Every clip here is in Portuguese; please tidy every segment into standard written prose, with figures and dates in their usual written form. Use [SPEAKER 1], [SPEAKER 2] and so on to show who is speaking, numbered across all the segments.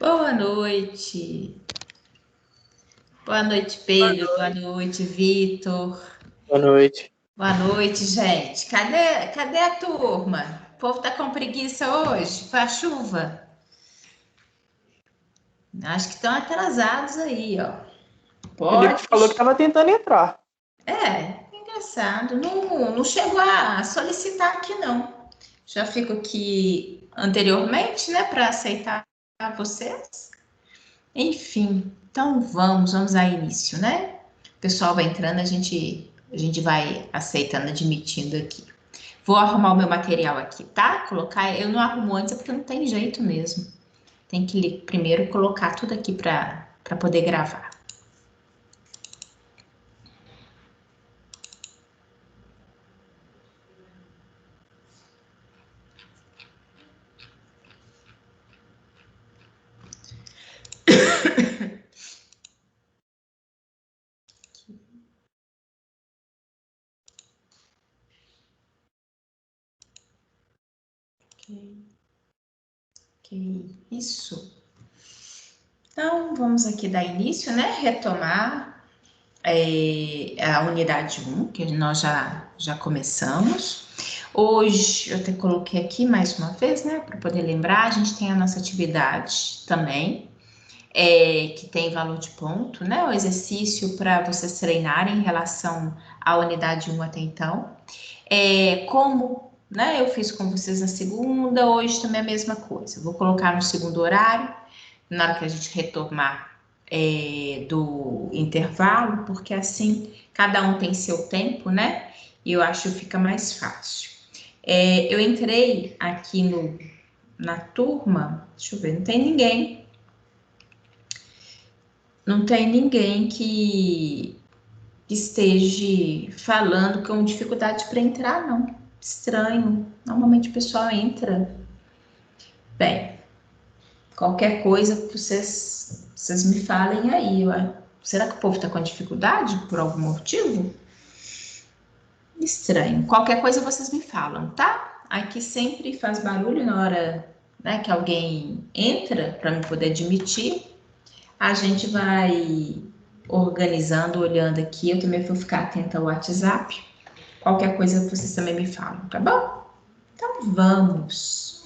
[SPEAKER 1] Boa noite. Boa noite, Pedro. Boa noite, Vitor.
[SPEAKER 2] Boa noite.
[SPEAKER 1] Boa noite, gente. Cadê a turma? O povo tá com preguiça hoje? Foi a chuva? Acho que estão atrasados aí, ó.
[SPEAKER 2] Felipe
[SPEAKER 1] Pode.
[SPEAKER 2] falou que estava tentando entrar.
[SPEAKER 1] Engraçado. Não chegou a solicitar aqui, não. Já fico aqui anteriormente, né, para aceitar vocês. Enfim, então vamos dar início, né? O pessoal vai entrando, a gente vai aceitando, admitindo aqui. Vou arrumar o meu material aqui, tá? Eu não arrumo antes porque não tem jeito mesmo. Tem que primeiro colocar tudo aqui para poder gravar. Ok, isso. Então, vamos aqui dar início, né? Retomar a unidade 1, que nós já começamos. Hoje, eu até coloquei aqui mais uma vez, né? Para poder lembrar, a gente tem a nossa atividade também, que tem valor de ponto, né? O exercício para vocês treinarem em relação à unidade 1 até então. Como, né? Eu fiz com vocês na segunda, hoje também é a mesma coisa. Vou colocar no segundo horário, na hora que a gente retomar do intervalo, porque assim cada um tem seu tempo, né? E eu acho que fica mais fácil. Eu entrei aqui na turma, deixa eu ver, não tem ninguém. Não tem ninguém que esteja falando com dificuldade para entrar, não. Estranho. Normalmente o pessoal entra. Bem, qualquer coisa que vocês me falem aí. Será que o povo está com dificuldade por algum motivo? Estranho. Qualquer coisa vocês me falam, tá? Aqui sempre faz barulho na hora, né, que alguém entra para me poder admitir. A gente vai organizando, olhando aqui. Eu também vou ficar atenta ao WhatsApp. Qualquer coisa vocês também me falam, tá bom? Então vamos.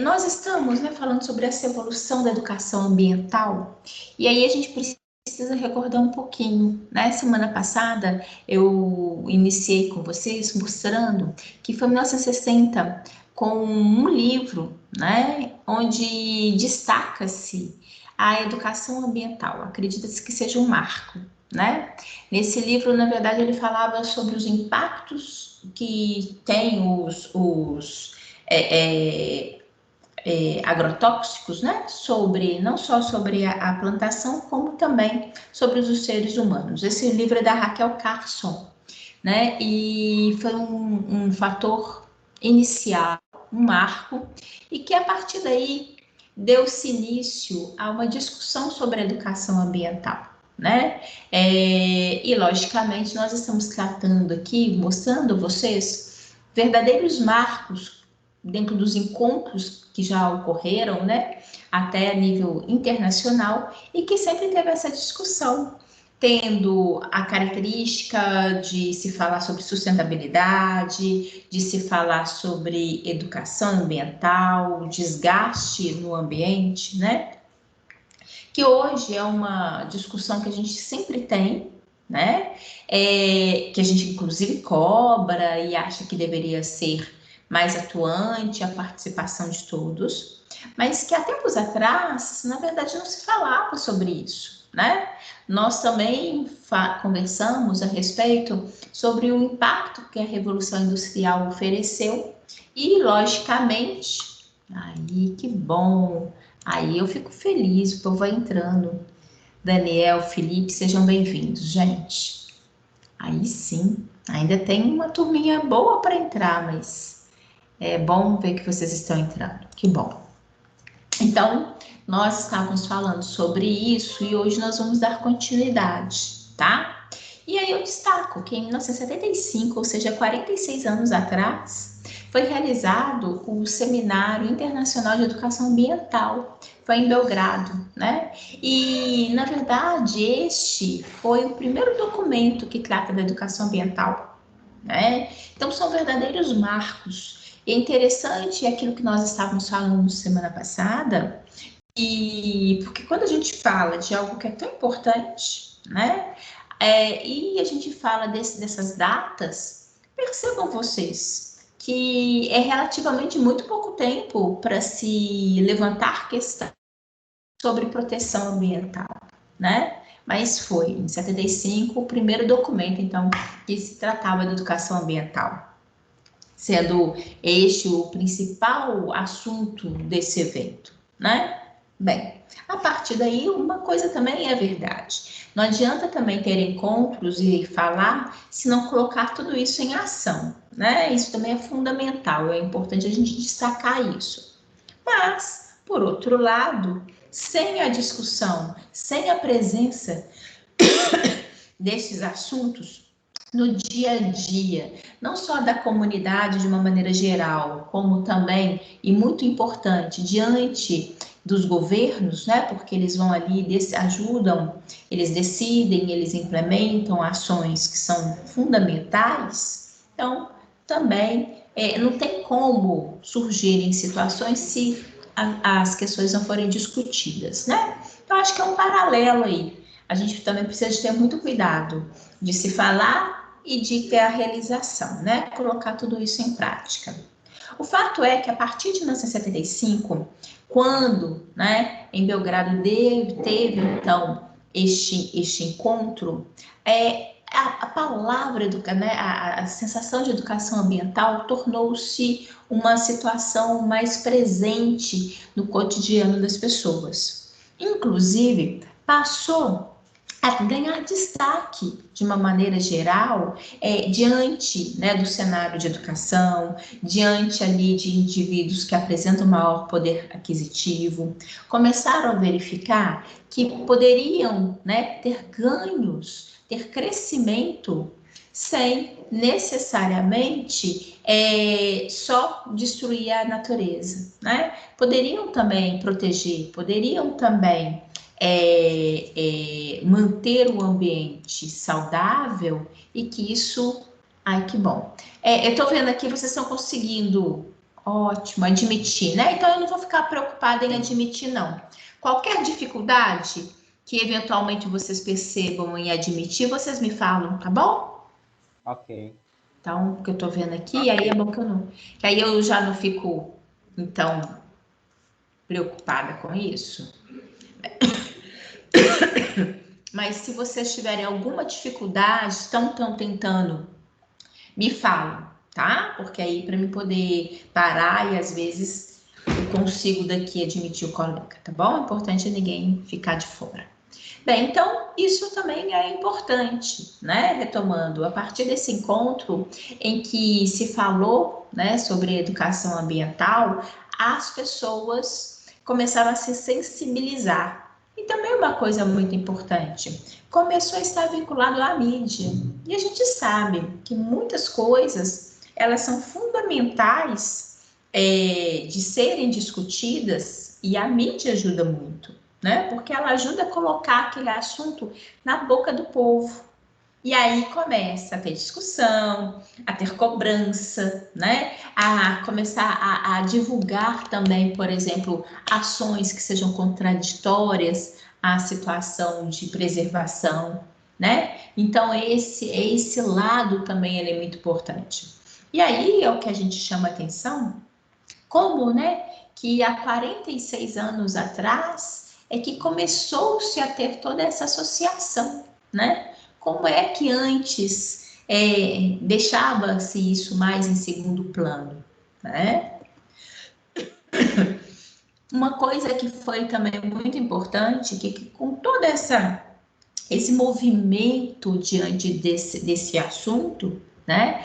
[SPEAKER 1] Nós estamos, né, falando sobre essa evolução da educação ambiental, e aí a gente precisa recordar um pouquinho, né? Semana passada eu iniciei com vocês mostrando que foi em 1960 com um livro, né, onde destaca-se a educação ambiental. Acredita-se que seja um marco, né? Nesse livro, na verdade, ele falava sobre os impactos que tem agrotóxicos, né? Não só sobre a plantação, como também sobre os seres humanos. Esse livro é da Raquel Carson, né? E foi um fator inicial, um marco, e que a partir daí deu-se início a uma discussão sobre a educação ambiental, né? E logicamente nós estamos tratando aqui, mostrando a vocês verdadeiros marcos dentro dos encontros que já ocorreram, né, até a nível internacional, e que sempre teve essa discussão, tendo a característica de se falar sobre sustentabilidade, de se falar sobre educação ambiental, desgaste no ambiente, né, que hoje é uma discussão que a gente sempre tem, né, que a gente inclusive cobra e acha que deveria ser mais atuante a participação de todos, mas que há tempos atrás, na verdade, não se falava sobre isso, né? Nós também conversamos a respeito sobre o impacto que a Revolução Industrial ofereceu e, logicamente, aí que bom, aí eu fico feliz, o povo vai entrando. Daniel, Felipe, sejam bem-vindos, gente. Aí sim, ainda tem uma turminha boa para entrar, mas é bom ver que vocês estão entrando. Que bom. Então, nós estávamos falando sobre isso e hoje nós vamos dar continuidade, tá? E aí eu destaco que em 1975, ou seja, 46 anos atrás, foi realizado o Seminário Internacional de Educação Ambiental, foi em Belgrado, né? E, na verdade, este foi o primeiro documento que trata da educação ambiental, né? Então, são verdadeiros marcos. E é interessante aquilo que nós estávamos falando semana passada, e porque quando a gente fala de algo que é tão importante, né? E a gente fala dessas datas, percebam vocês que é relativamente muito pouco tempo para se levantar questão sobre proteção ambiental, né? Mas foi em 75 o primeiro documento, então, que se tratava de educação ambiental, sendo este o principal assunto desse evento, né? Bem, a partir daí, uma coisa também é verdade. Não adianta também ter encontros e falar se não colocar tudo isso em ação, né? Isso também é fundamental, é importante a gente destacar isso. Mas, por outro lado, sem a discussão, sem a presença desses assuntos no dia a dia, não só da comunidade de uma maneira geral, como também, e muito importante, diante dos governos, né? Porque eles vão ali, ajudam, eles decidem, eles implementam ações que são fundamentais. Então, também não tem como surgirem situações se as questões não forem discutidas, né? Então, acho que é um paralelo aí. A gente também precisa de ter muito cuidado de se falar e de ter a realização, né? Colocar tudo isso em prática. O fato é que a partir de 1975, quando, né, em Belgrado teve então este encontro, a palavra né, a sensação de educação ambiental tornou-se uma situação mais presente no cotidiano das pessoas. Inclusive, passou a ganhar destaque de uma maneira geral, diante, né, do cenário de educação, diante ali de indivíduos que apresentam maior poder aquisitivo, começaram a verificar que poderiam, né, ter ganhos, ter crescimento sem necessariamente só destruir a natureza, né? Poderiam também proteger, poderiam também manter o ambiente saudável e que isso... Ai, que bom. Eu estou vendo aqui, vocês estão conseguindo, ótimo, admitir, né? Então, eu não vou ficar preocupada em admitir, não. Qualquer dificuldade que eventualmente vocês percebam em admitir, vocês me falam, tá bom?
[SPEAKER 3] Ok.
[SPEAKER 1] Então, o que eu estou vendo aqui, aí é bom que eu não... Que aí eu já não fico, então, preocupada com isso. Mas se vocês tiverem alguma dificuldade, estão tentando, me falam, tá? Porque aí para mim poder parar e às vezes eu consigo daqui admitir o colega, tá bom? É importante ninguém ficar de fora. Bem, então isso também é importante, né? Retomando, a partir desse encontro em que se falou, né, sobre educação ambiental, as pessoas começaram a se sensibilizar. E também uma coisa muito importante, começou a estar vinculado à mídia. E a gente sabe que muitas coisas, elas são fundamentais de serem discutidas e a mídia ajuda muito, né? Porque ela ajuda a colocar aquele assunto na boca do povo. E aí começa a ter discussão, a ter cobrança, né? A começar a divulgar também, por exemplo, ações que sejam contraditórias à situação de preservação, né? Então, esse lado também ele é muito importante. E aí é o que a gente chama atenção, como, né, que há 46 anos atrás é que começou-se a ter toda essa associação, né? Como é que antes deixava-se isso mais em segundo plano, né? Uma coisa que foi também muito importante, que com todo esse movimento diante desse assunto, né,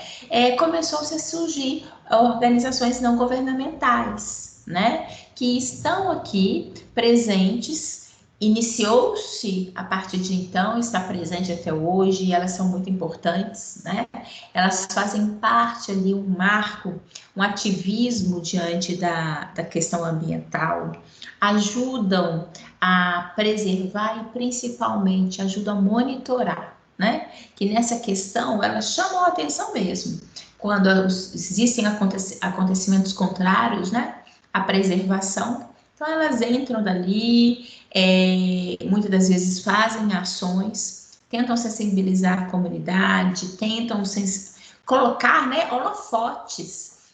[SPEAKER 1] começou-se a surgir organizações não governamentais, né, que estão aqui presentes Iniciou-se a partir de então, está presente até hoje, e elas são muito importantes, né? Elas fazem parte ali, um marco, um ativismo diante da questão ambiental, ajudam a preservar e principalmente ajudam a monitorar, né? Que nessa questão elas chamam a atenção mesmo. Quando existem acontecimentos contrários, né? À preservação, então elas entram dali, muitas das vezes fazem ações, tentam sensibilizar a comunidade, tentam colocar, né,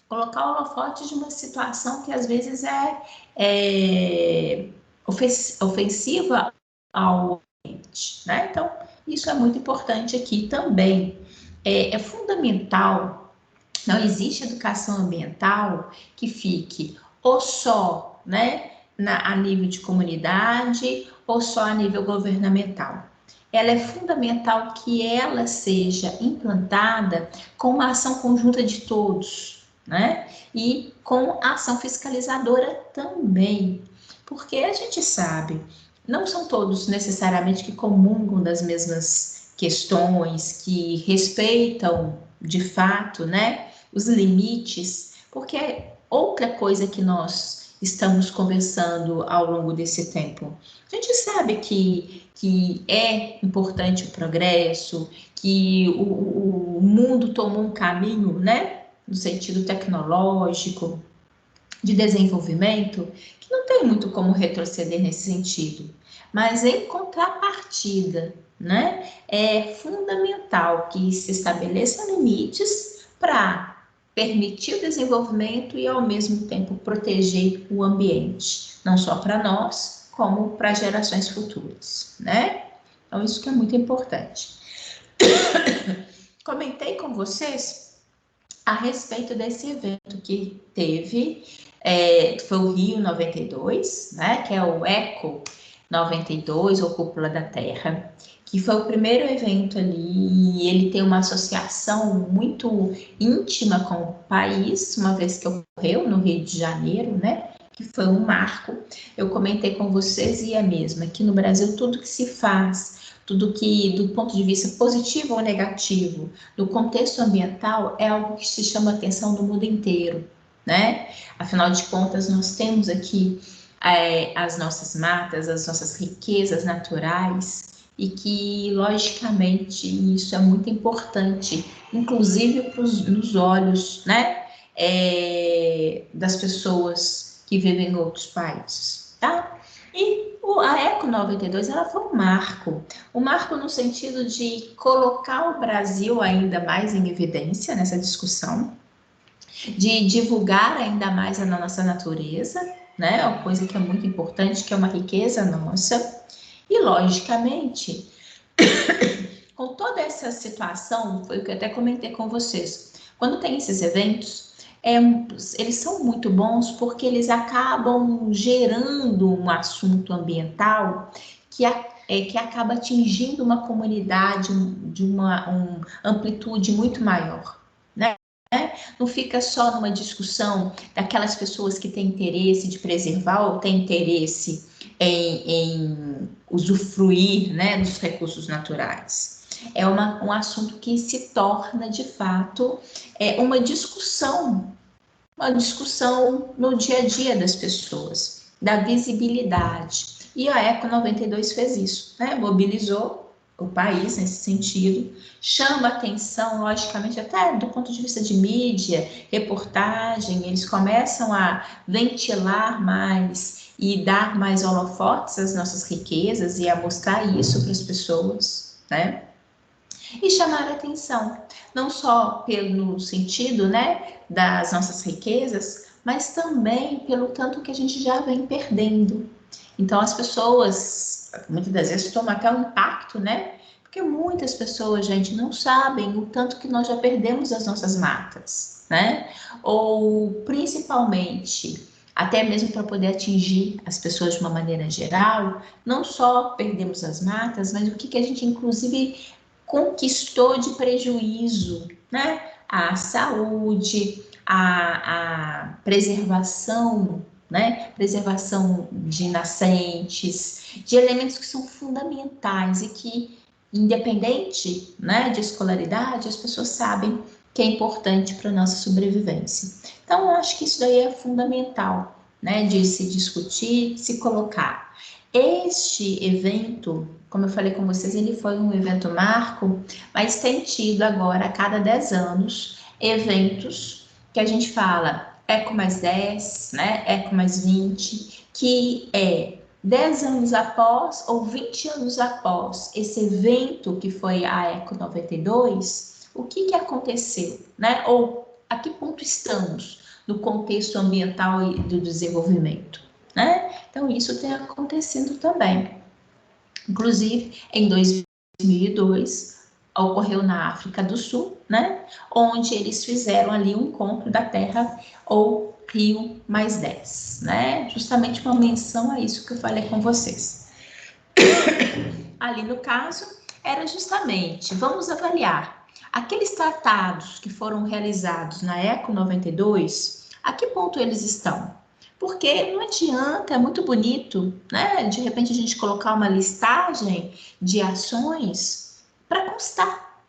[SPEAKER 1] colocar holofotes de uma situação que às vezes é ofensiva ao ambiente, né? Então, isso é muito importante aqui também. É fundamental, não existe educação ambiental que fique ou só, né, a nível de comunidade ou só a nível governamental. Ela é fundamental que ela seja implantada com uma ação conjunta de todos, né? E com ação fiscalizadora também, porque a gente sabe, não são todos necessariamente que comungam das mesmas questões, que respeitam de fato, né, os limites, porque outra coisa que nós estamos conversando ao longo desse tempo, a gente sabe que é importante o progresso, que o mundo tomou um caminho, né, no sentido tecnológico, de desenvolvimento, que não tem muito como retroceder nesse sentido. Mas em contrapartida, né, é fundamental que se estabeleçam limites para permitir o desenvolvimento e, ao mesmo tempo, proteger o ambiente, não só para nós, como para gerações futuras, né? Então, isso que é muito importante. Comentei com vocês a respeito desse evento que teve, foi o Rio 92, né, que é o Eco 92, ou Cúpula da Terra, que foi o primeiro evento ali, e ele tem uma associação muito íntima com o país, uma vez que ocorreu no Rio de Janeiro, né, que foi um marco. Eu comentei com vocês, e é mesmo, aqui no Brasil tudo que se faz, tudo que, do ponto de vista positivo ou negativo, do contexto ambiental, é algo que se chama atenção do mundo inteiro, né? Afinal de contas, nós temos aqui as nossas matas, as nossas riquezas naturais, e que, logicamente, isso é muito importante, inclusive nos olhos, né, das pessoas que vivem em outros países, tá? E a Eco 92, ela foi um marco no sentido de colocar o Brasil ainda mais em evidência nessa discussão, de divulgar ainda mais a nossa natureza, né? Uma coisa que é muito importante, que é uma riqueza nossa. E, logicamente, com toda essa situação, foi o que eu até comentei com vocês, quando tem esses eventos, eles são muito bons porque eles acabam gerando um assunto ambiental que acaba atingindo uma comunidade de uma amplitude muito maior, né? Não fica só numa discussão daquelas pessoas que têm interesse de preservar ou têm interesse em usufruir, né, dos recursos naturais. É um assunto que se torna, de fato, uma discussão no dia a dia das pessoas, da visibilidade. E a Eco 92 fez isso, né? Mobilizou o país nesse sentido, chama atenção, logicamente, até do ponto de vista de mídia, reportagem, eles começam a ventilar mais e dar mais holofotes às nossas riquezas e a mostrar isso para as pessoas, né? E chamar a atenção, não só pelo sentido, né, das nossas riquezas, mas também pelo tanto que a gente já vem perdendo. Então, as pessoas, muitas das vezes, tomam até um impacto, né? Porque muitas pessoas, gente, não sabem o tanto que nós já perdemos as nossas matas, né? Ou, principalmente, até mesmo para poder atingir as pessoas de uma maneira geral, não só perdemos as matas, mas o que a gente, inclusive, conquistou de prejuízo, né? A saúde, a preservação né? Preservação de nascentes, de elementos que são fundamentais e que, independente, né, de escolaridade, as pessoas sabem que é importante para a nossa sobrevivência. Então, eu acho que isso daí é fundamental, né, de se discutir, se colocar. Este evento, como eu falei com vocês, ele foi um evento marco, mas tem tido agora, a cada 10 anos, eventos que a gente fala Eco mais 10, né, Eco mais 20, que é 10 anos após ou 20 anos após esse evento que foi a Eco 92, o que aconteceu, né? Ou a que ponto estamos no contexto ambiental e do desenvolvimento, né? Então, isso tem acontecido também. Inclusive, em 2002, ocorreu na África do Sul, né? Onde eles fizeram ali um encontro da Terra, ou Rio mais 10, né? Justamente uma menção a isso que eu falei com vocês. Ali no caso, era justamente, vamos avaliar, aqueles tratados que foram realizados na ECO 92, a que ponto eles estão? Porque não adianta, é muito bonito, né? De repente a gente colocar uma listagem de ações para constar,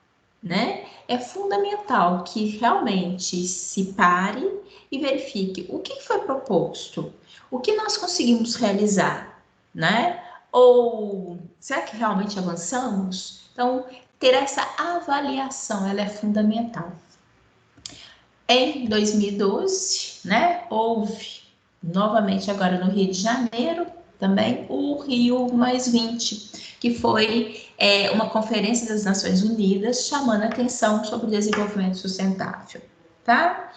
[SPEAKER 1] né? É fundamental que realmente se pare e verifique o que foi proposto, o que nós conseguimos realizar, né? Ou será que realmente avançamos? Então, ter essa avaliação, ela é fundamental. Em 2012, né, houve novamente agora no Rio de Janeiro, também o Rio mais 20, que foi uma conferência das Nações Unidas chamando a atenção sobre o desenvolvimento sustentável, tá?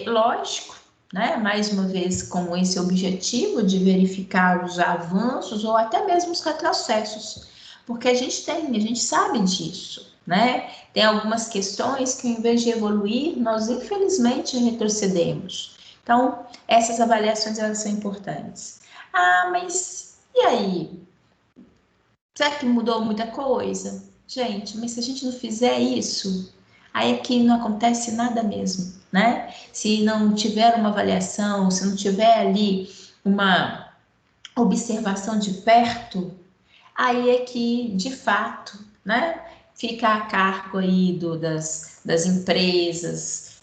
[SPEAKER 1] Lógico, né, mais uma vez com esse objetivo de verificar os avanços ou até mesmo os retrocessos, porque a gente sabe disso, né? Tem algumas questões que, em vez de evoluir, nós infelizmente retrocedemos. Então, essas avaliações elas são importantes. Ah, mas e aí? Será que mudou muita coisa? Gente, mas se a gente não fizer isso, aí aqui não acontece nada mesmo, né? Se não tiver uma avaliação, se não tiver ali uma observação de perto, aí é que, de fato, né, fica a cargo aí das empresas,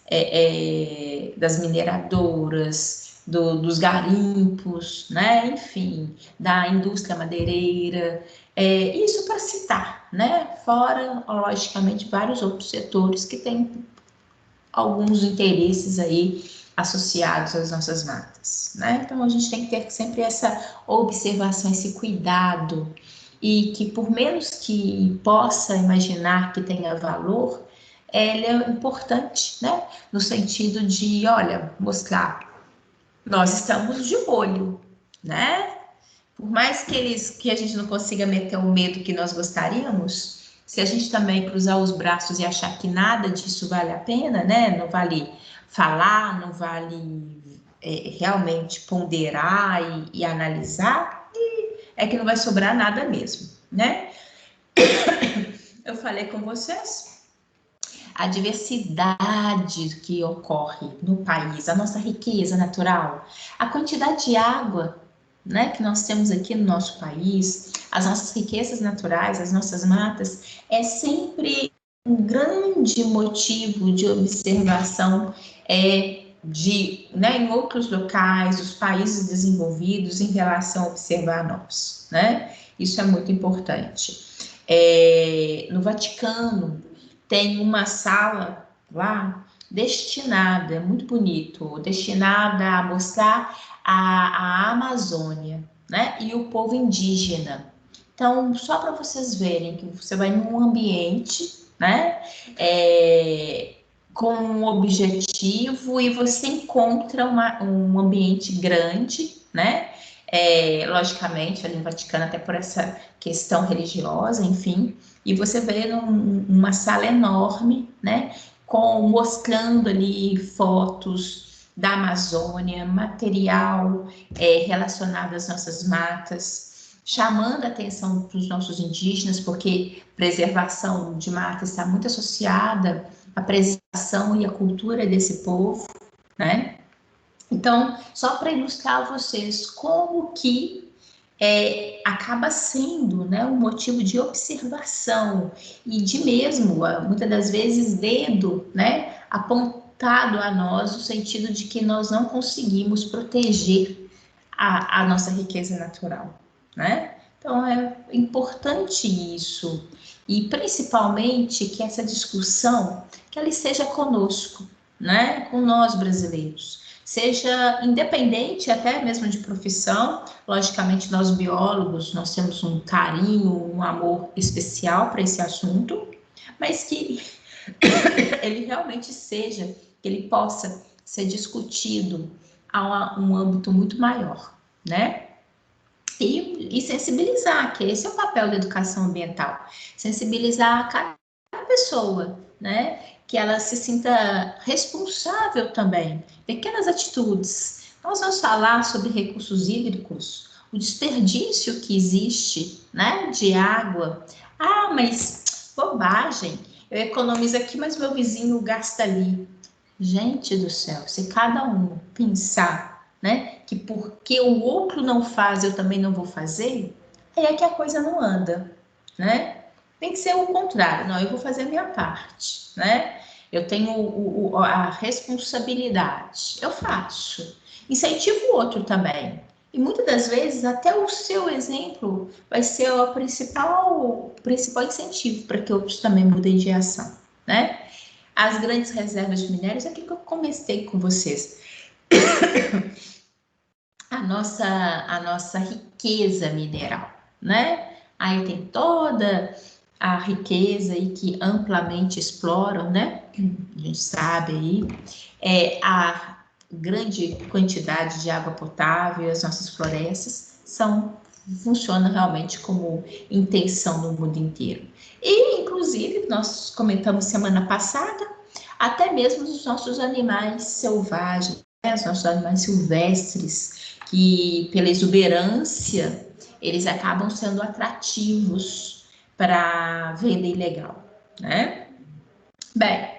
[SPEAKER 1] das mineradoras, dos garimpos, né, enfim, da indústria madeireira, isso para citar, né, fora, logicamente, vários outros setores que têm alguns interesses aí associados às nossas matas, né? Então a gente tem que ter sempre essa observação, esse cuidado, e que por menos que possa imaginar que tenha valor, ele é importante, né? No sentido de, olha, mostrar, nós estamos de olho, né? Por mais que a gente não consiga meter o medo que nós gostaríamos, se a gente também cruzar os braços e achar que nada disso vale a pena, né? Não vale falar, não vale realmente ponderar e analisar, é que não vai sobrar nada mesmo, né? Eu falei com vocês a diversidade que ocorre no país, a nossa riqueza natural, a quantidade de água, né, que nós temos aqui no nosso país, as nossas riquezas naturais, as nossas matas, é sempre um grande motivo de observação né, em outros locais, os países desenvolvidos, em relação a observar nós, né? Isso é muito importante. No Vaticano, tem uma sala lá destinada, muito bonito, destinada a mostrar a Amazônia, né? E o povo indígena. Então, só para vocês verem que você vai num ambiente, né? Com um objetivo e você encontra um ambiente grande, né? Logicamente, ali no Vaticano, até por essa questão religiosa, enfim, e você vê uma sala enorme, né? Mostrando ali fotos da Amazônia, material relacionado às nossas matas, chamando a atenção para os nossos indígenas, porque preservação de mata está muito associada à preservação e à cultura desse povo, né? Então, só para ilustrar a vocês como que acaba sendo, né, um motivo de observação e de mesmo, muitas das vezes, dedo, né, apontado a nós, no sentido de que nós não conseguimos proteger a nossa riqueza natural, né? Então, é importante isso, e principalmente que essa discussão, que ela esteja conosco, né, com nós brasileiros, seja independente até mesmo de profissão. Logicamente, nós biólogos, nós temos um carinho, um amor especial para esse assunto, mas que ele realmente seja, que ele possa ser discutido a um âmbito muito maior, né? E sensibilizar, que esse é o papel da educação ambiental, sensibilizar cada pessoa, né? Que ela se sinta responsável também, pequenas atitudes. Nós vamos falar sobre recursos hídricos, o desperdício que existe, né, de água. Ah, mas bobagem, eu economizo aqui, mas meu vizinho gasta ali. Gente do céu, se cada um pensar, né, que porque o outro não faz, eu também não vou fazer, aí é que a coisa não anda, né? Tem que ser o contrário, não, eu vou fazer a minha parte, né? Eu tenho a responsabilidade, eu faço. Incentivo o outro também. E muitas das vezes até o seu exemplo vai ser o principal incentivo para que outros também mudem de ação, né? As grandes reservas de minérios, é aquilo que eu comecei com vocês. A nossa riqueza mineral, né? Aí tem toda a riqueza aí que amplamente exploram, né? A gente sabe aí, a grande quantidade de água potável, as nossas florestas funcionam realmente como intenção no mundo inteiro. E, inclusive, nós comentamos semana passada, até mesmo os nossos animais selvagens, né? Os nossos animais silvestres, que pela exuberância, eles acabam sendo atrativos para venda ilegal, né? Bem,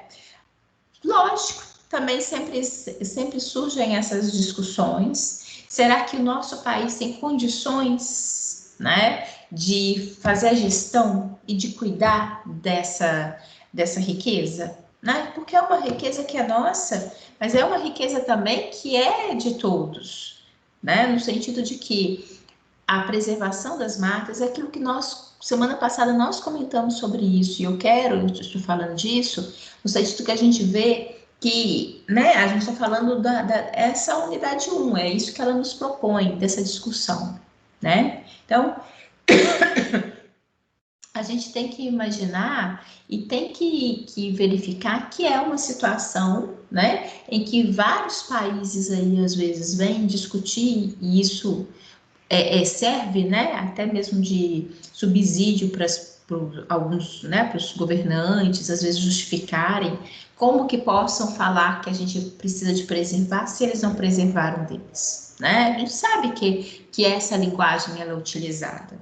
[SPEAKER 1] lógico, também sempre surgem essas discussões. Será que o nosso país tem condições, né, de fazer a gestão e de cuidar dessa riqueza? Né? Porque é uma riqueza que é nossa, mas é uma riqueza também que é de todos, né? No sentido de que a preservação das matas é aquilo que semana passada nós comentamos sobre isso, e eu estou falando disso, no sentido que a gente vê que, né, a gente está falando essa unidade 1, é isso que ela nos propõe, dessa discussão, né? Então, a gente tem que imaginar e tem que verificar que é uma situação, né, em que vários países aí, às vezes, vêm discutir, e isso serve, né, até mesmo de subsídio para alguns, né, para os governantes, às vezes justificarem como que possam falar que a gente precisa de preservar se eles não preservaram deles, né? A gente sabe que essa linguagem ela é utilizada.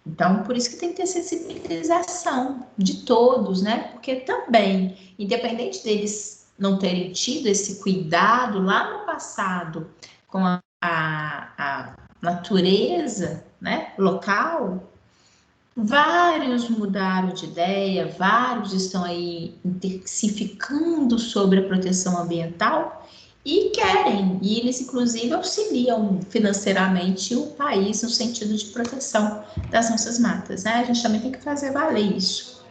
[SPEAKER 1] Então, por isso que tem que ter sensibilização de todos, né? Porque também, independente deles não terem tido esse cuidado lá no passado com a natureza, né, local, vários mudaram de ideia, vários estão aí intensificando sobre a proteção ambiental e querem, e eles inclusive auxiliam financeiramente o país no sentido de proteção das nossas matas, né? A gente também tem que fazer valer isso.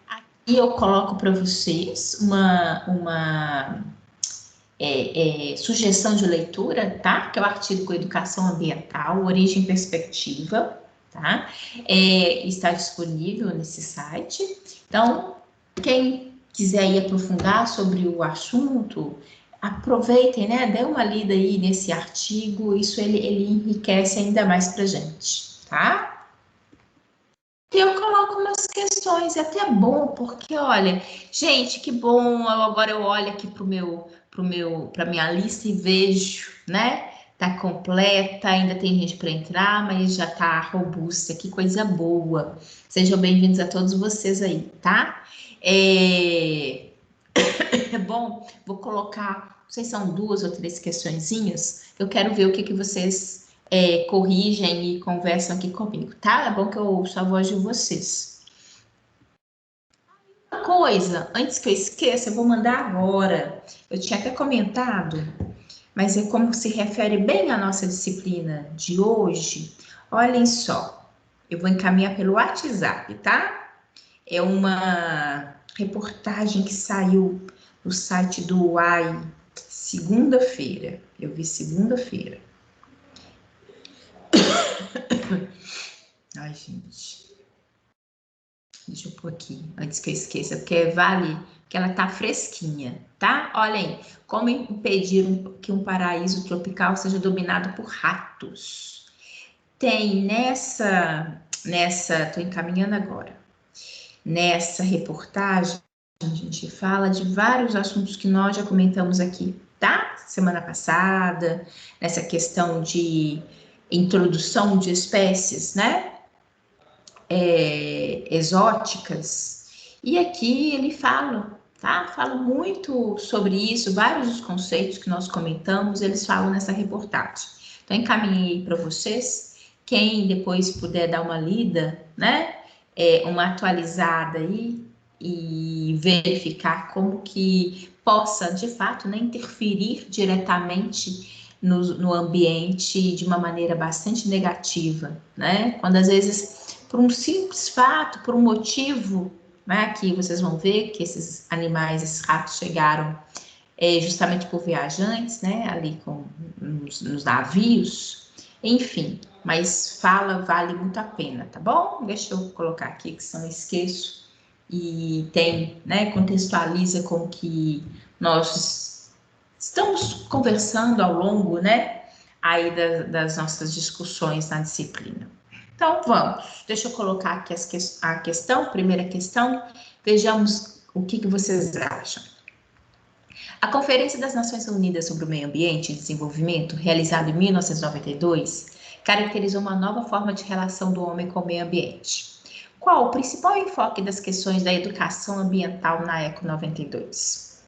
[SPEAKER 1] Aqui eu coloco para vocês uma sugestão de leitura, tá? Que é o artigo com Educação Ambiental, Origem e Perspectiva, tá? Está disponível nesse site. Então, quem quiser ir aprofundar sobre o assunto, aproveitem, né? Dê uma lida aí nesse artigo, isso ele enriquece ainda mais pra gente, tá? E eu coloco umas questões, é até bom, porque olha, gente, que bom, agora eu olho aqui para minha lista e vejo, né? Tá completa, ainda tem gente para entrar, mas já tá robusta, que coisa boa. Sejam bem-vindos a todos vocês aí, tá? É bom, vou colocar sei se são 2 ou 3 questõezinhas, eu quero ver o que vocês corrigem e conversam aqui comigo, tá? É bom que eu ouço a voz de vocês. Uma coisa, antes que eu esqueça, eu vou mandar agora. Eu tinha até comentado, mas é como se refere bem à nossa disciplina de hoje. Olhem só, eu vou encaminhar pelo WhatsApp, tá? É uma reportagem que saiu no site do UAI segunda-feira. Eu vi segunda-feira. Ai, gente. Deixa eu pôr aqui, antes que eu esqueça, porque vale que ela tá fresquinha, tá? Olha aí, como impedir que um paraíso tropical seja dominado por ratos. Tem tô encaminhando agora. Nessa reportagem, a gente fala de vários assuntos que nós já comentamos aqui, tá? Semana passada, nessa questão de introdução de espécies, né? Exóticas. E aqui ele fala, tá? Fala muito sobre isso, vários dos conceitos que nós comentamos, eles falam nessa reportagem. Então, encaminhei para vocês. Quem depois puder dar uma lida, né? Uma atualizada aí e verificar como que possa, de fato, né, interferir diretamente no ambiente de uma maneira bastante negativa, né? Quando às vezes, por um simples fato, por um motivo, né, que vocês vão ver que esses animais, esses ratos chegaram justamente por viajantes, né, ali nos navios, enfim, mas vale muito a pena, tá bom? Deixa eu colocar aqui que senão eu esqueço e tem, né, contextualiza com que nós estamos conversando ao longo, né, aí das nossas discussões na disciplina. Então, vamos, deixa eu colocar aqui a questão, primeira questão, vejamos o que vocês acham. A Conferência das Nações Unidas sobre o Meio Ambiente e Desenvolvimento, realizada em 1992, caracterizou uma nova forma de relação do homem com o meio ambiente. Qual o principal enfoque das questões da educação ambiental na ECO 92?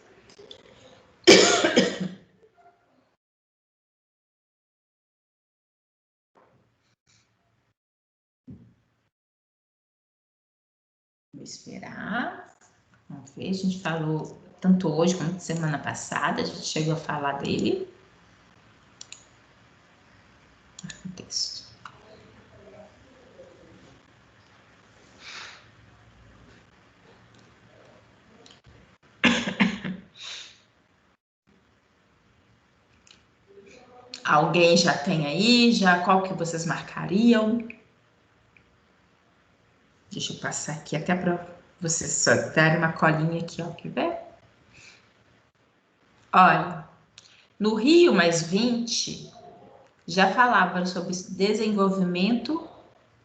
[SPEAKER 1] Vou esperar. Vamos ver, a gente falou tanto hoje quanto semana passada, a gente chegou a falar dele. O texto. Alguém já tem aí? Qual que vocês marcariam? Deixa eu passar aqui até para vocês só darem uma colinha aqui, ó, quer ver? Olha, no Rio Mais 20 já falava sobre desenvolvimento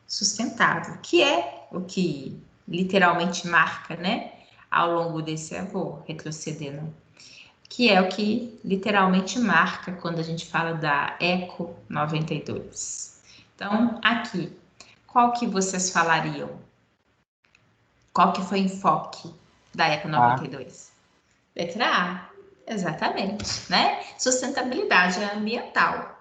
[SPEAKER 1] sustentável, que é o que literalmente marca, né? Ao longo desse, eu vou retroceder, não? Que é o que literalmente marca quando a gente fala da ECO 92. Então, aqui, qual que vocês falariam? Qual que foi o enfoque da ECO 92? Letra A, exatamente, né? Sustentabilidade ambiental.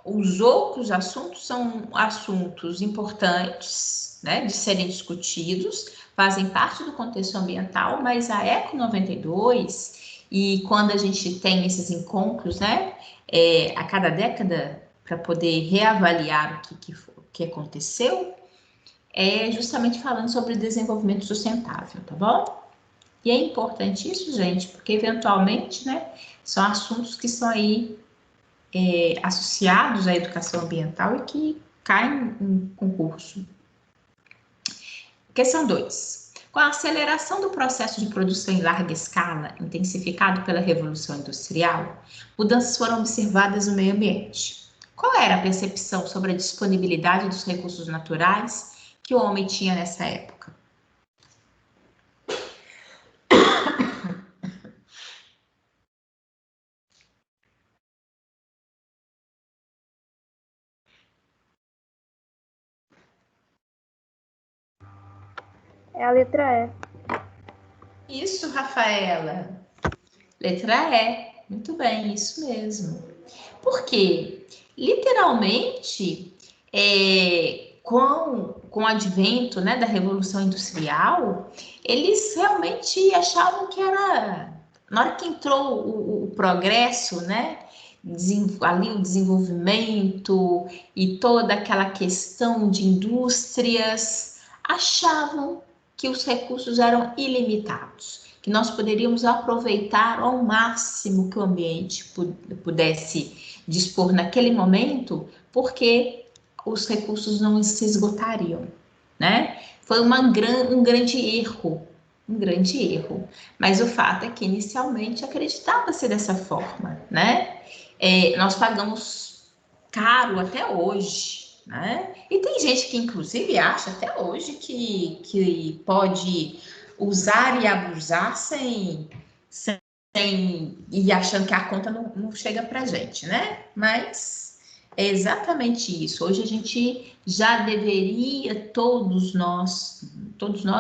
[SPEAKER 1] Os outros assuntos são assuntos importantes, né, de serem discutidos, fazem parte do contexto ambiental, mas a ECO 92, e quando a gente tem esses encontros, né, a cada década, para poder reavaliar o que aconteceu, é justamente falando sobre desenvolvimento sustentável, tá bom? E é importante isso, gente, porque eventualmente, né, são assuntos que são aí associados à educação ambiental e que caem em concurso. Questão 2. Com a aceleração do processo de produção em larga escala, intensificado pela Revolução Industrial, mudanças foram observadas no meio ambiente. Qual era a percepção sobre a disponibilidade dos recursos naturais que o homem tinha nessa época?
[SPEAKER 2] É a letra E.
[SPEAKER 1] Isso, Rafaela. Letra E. muito bem, isso mesmo. Por quê? Literalmente, com o advento, né, da Revolução Industrial, eles realmente achavam que era... Na hora que entrou o progresso, né, ali o desenvolvimento e toda aquela questão de indústrias, achavam que os recursos eram ilimitados, que nós poderíamos aproveitar ao máximo que o ambiente pudesse dispor naquele momento, porque os recursos não se esgotariam, né? Foi um grande erro, um grande erro. Mas o fato é que inicialmente acreditava-se dessa forma, né? Nós pagamos caro até hoje, né? E tem gente que inclusive acha até hoje que pode usar e abusar sem e achando que a conta não chega para a gente, né? Mas é exatamente isso. Hoje a gente já deveria, todos nós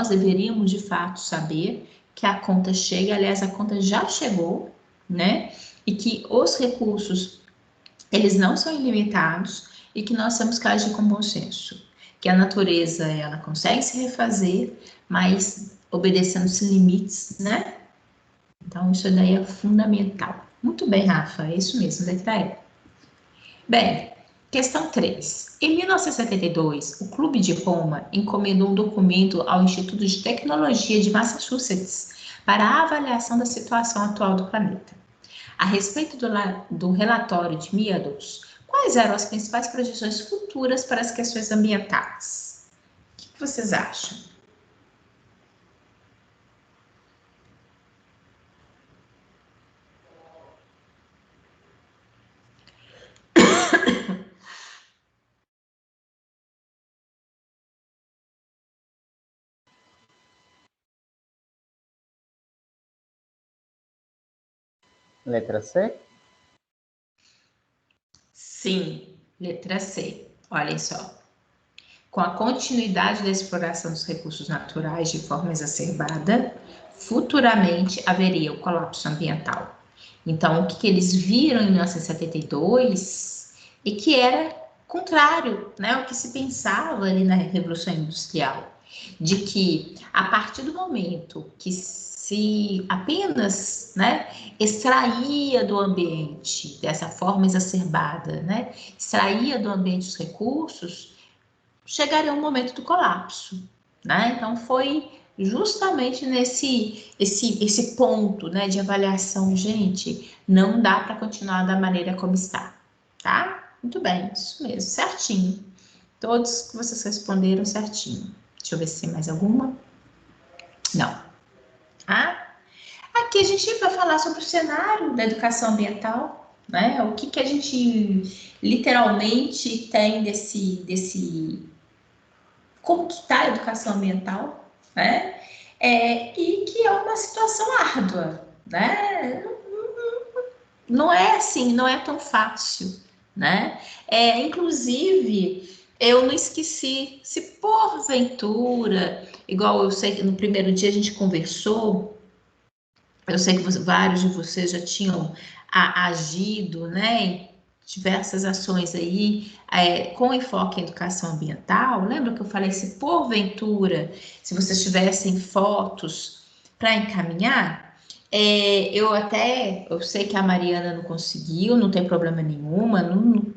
[SPEAKER 1] deveríamos de fato saber que a conta chega, aliás, a conta já chegou, né? E que os recursos, eles não são ilimitados e que nós temos que agir com bom senso. Que a natureza, ela consegue se refazer, mas obedecendo-se limites, né? Então, isso daí é fundamental. Muito bem, Rafa, é isso mesmo, letra E. Bem, questão 3. Em 1972, o Clube de Roma encomendou um documento ao Instituto de Tecnologia de Massachusetts para a avaliação da situação atual do planeta. A respeito do relatório de Meadows, quais eram as principais projeções futuras para as questões ambientais? O que vocês acham?
[SPEAKER 3] Letra C?
[SPEAKER 1] Sim, letra C. Olhem só. Com a continuidade da exploração dos recursos naturais de forma exacerbada, futuramente haveria o colapso ambiental. Então, o que eles viram em 1972 e que era contrário, né, ao que se pensava ali na Revolução Industrial, de que a partir do momento que se apenas, né, extraía do ambiente dessa forma exacerbada, né, extraía do ambiente os recursos, chegaria um momento do colapso, né? Então foi justamente nesse esse ponto, né, de avaliação, gente, não dá para continuar da maneira como está, tá? Muito bem, isso mesmo, certinho. Todos que vocês responderam certinho. Deixa eu ver se tem mais alguma. Não. Tá? Aqui a gente vai falar sobre o cenário da educação ambiental, né? O que a gente literalmente tem desse como que está a educação ambiental, né? E que é uma situação árdua, né? Não é assim, não é tão fácil, né? Inclusive, eu não esqueci, se porventura, igual eu sei que no primeiro dia a gente conversou, eu sei que vários de vocês já tinham agido, né, em diversas ações aí, com enfoque em educação ambiental. Lembra que eu falei, se porventura, se vocês tivessem fotos para encaminhar, eu sei que a Mariana não conseguiu, não tem problema nenhuma,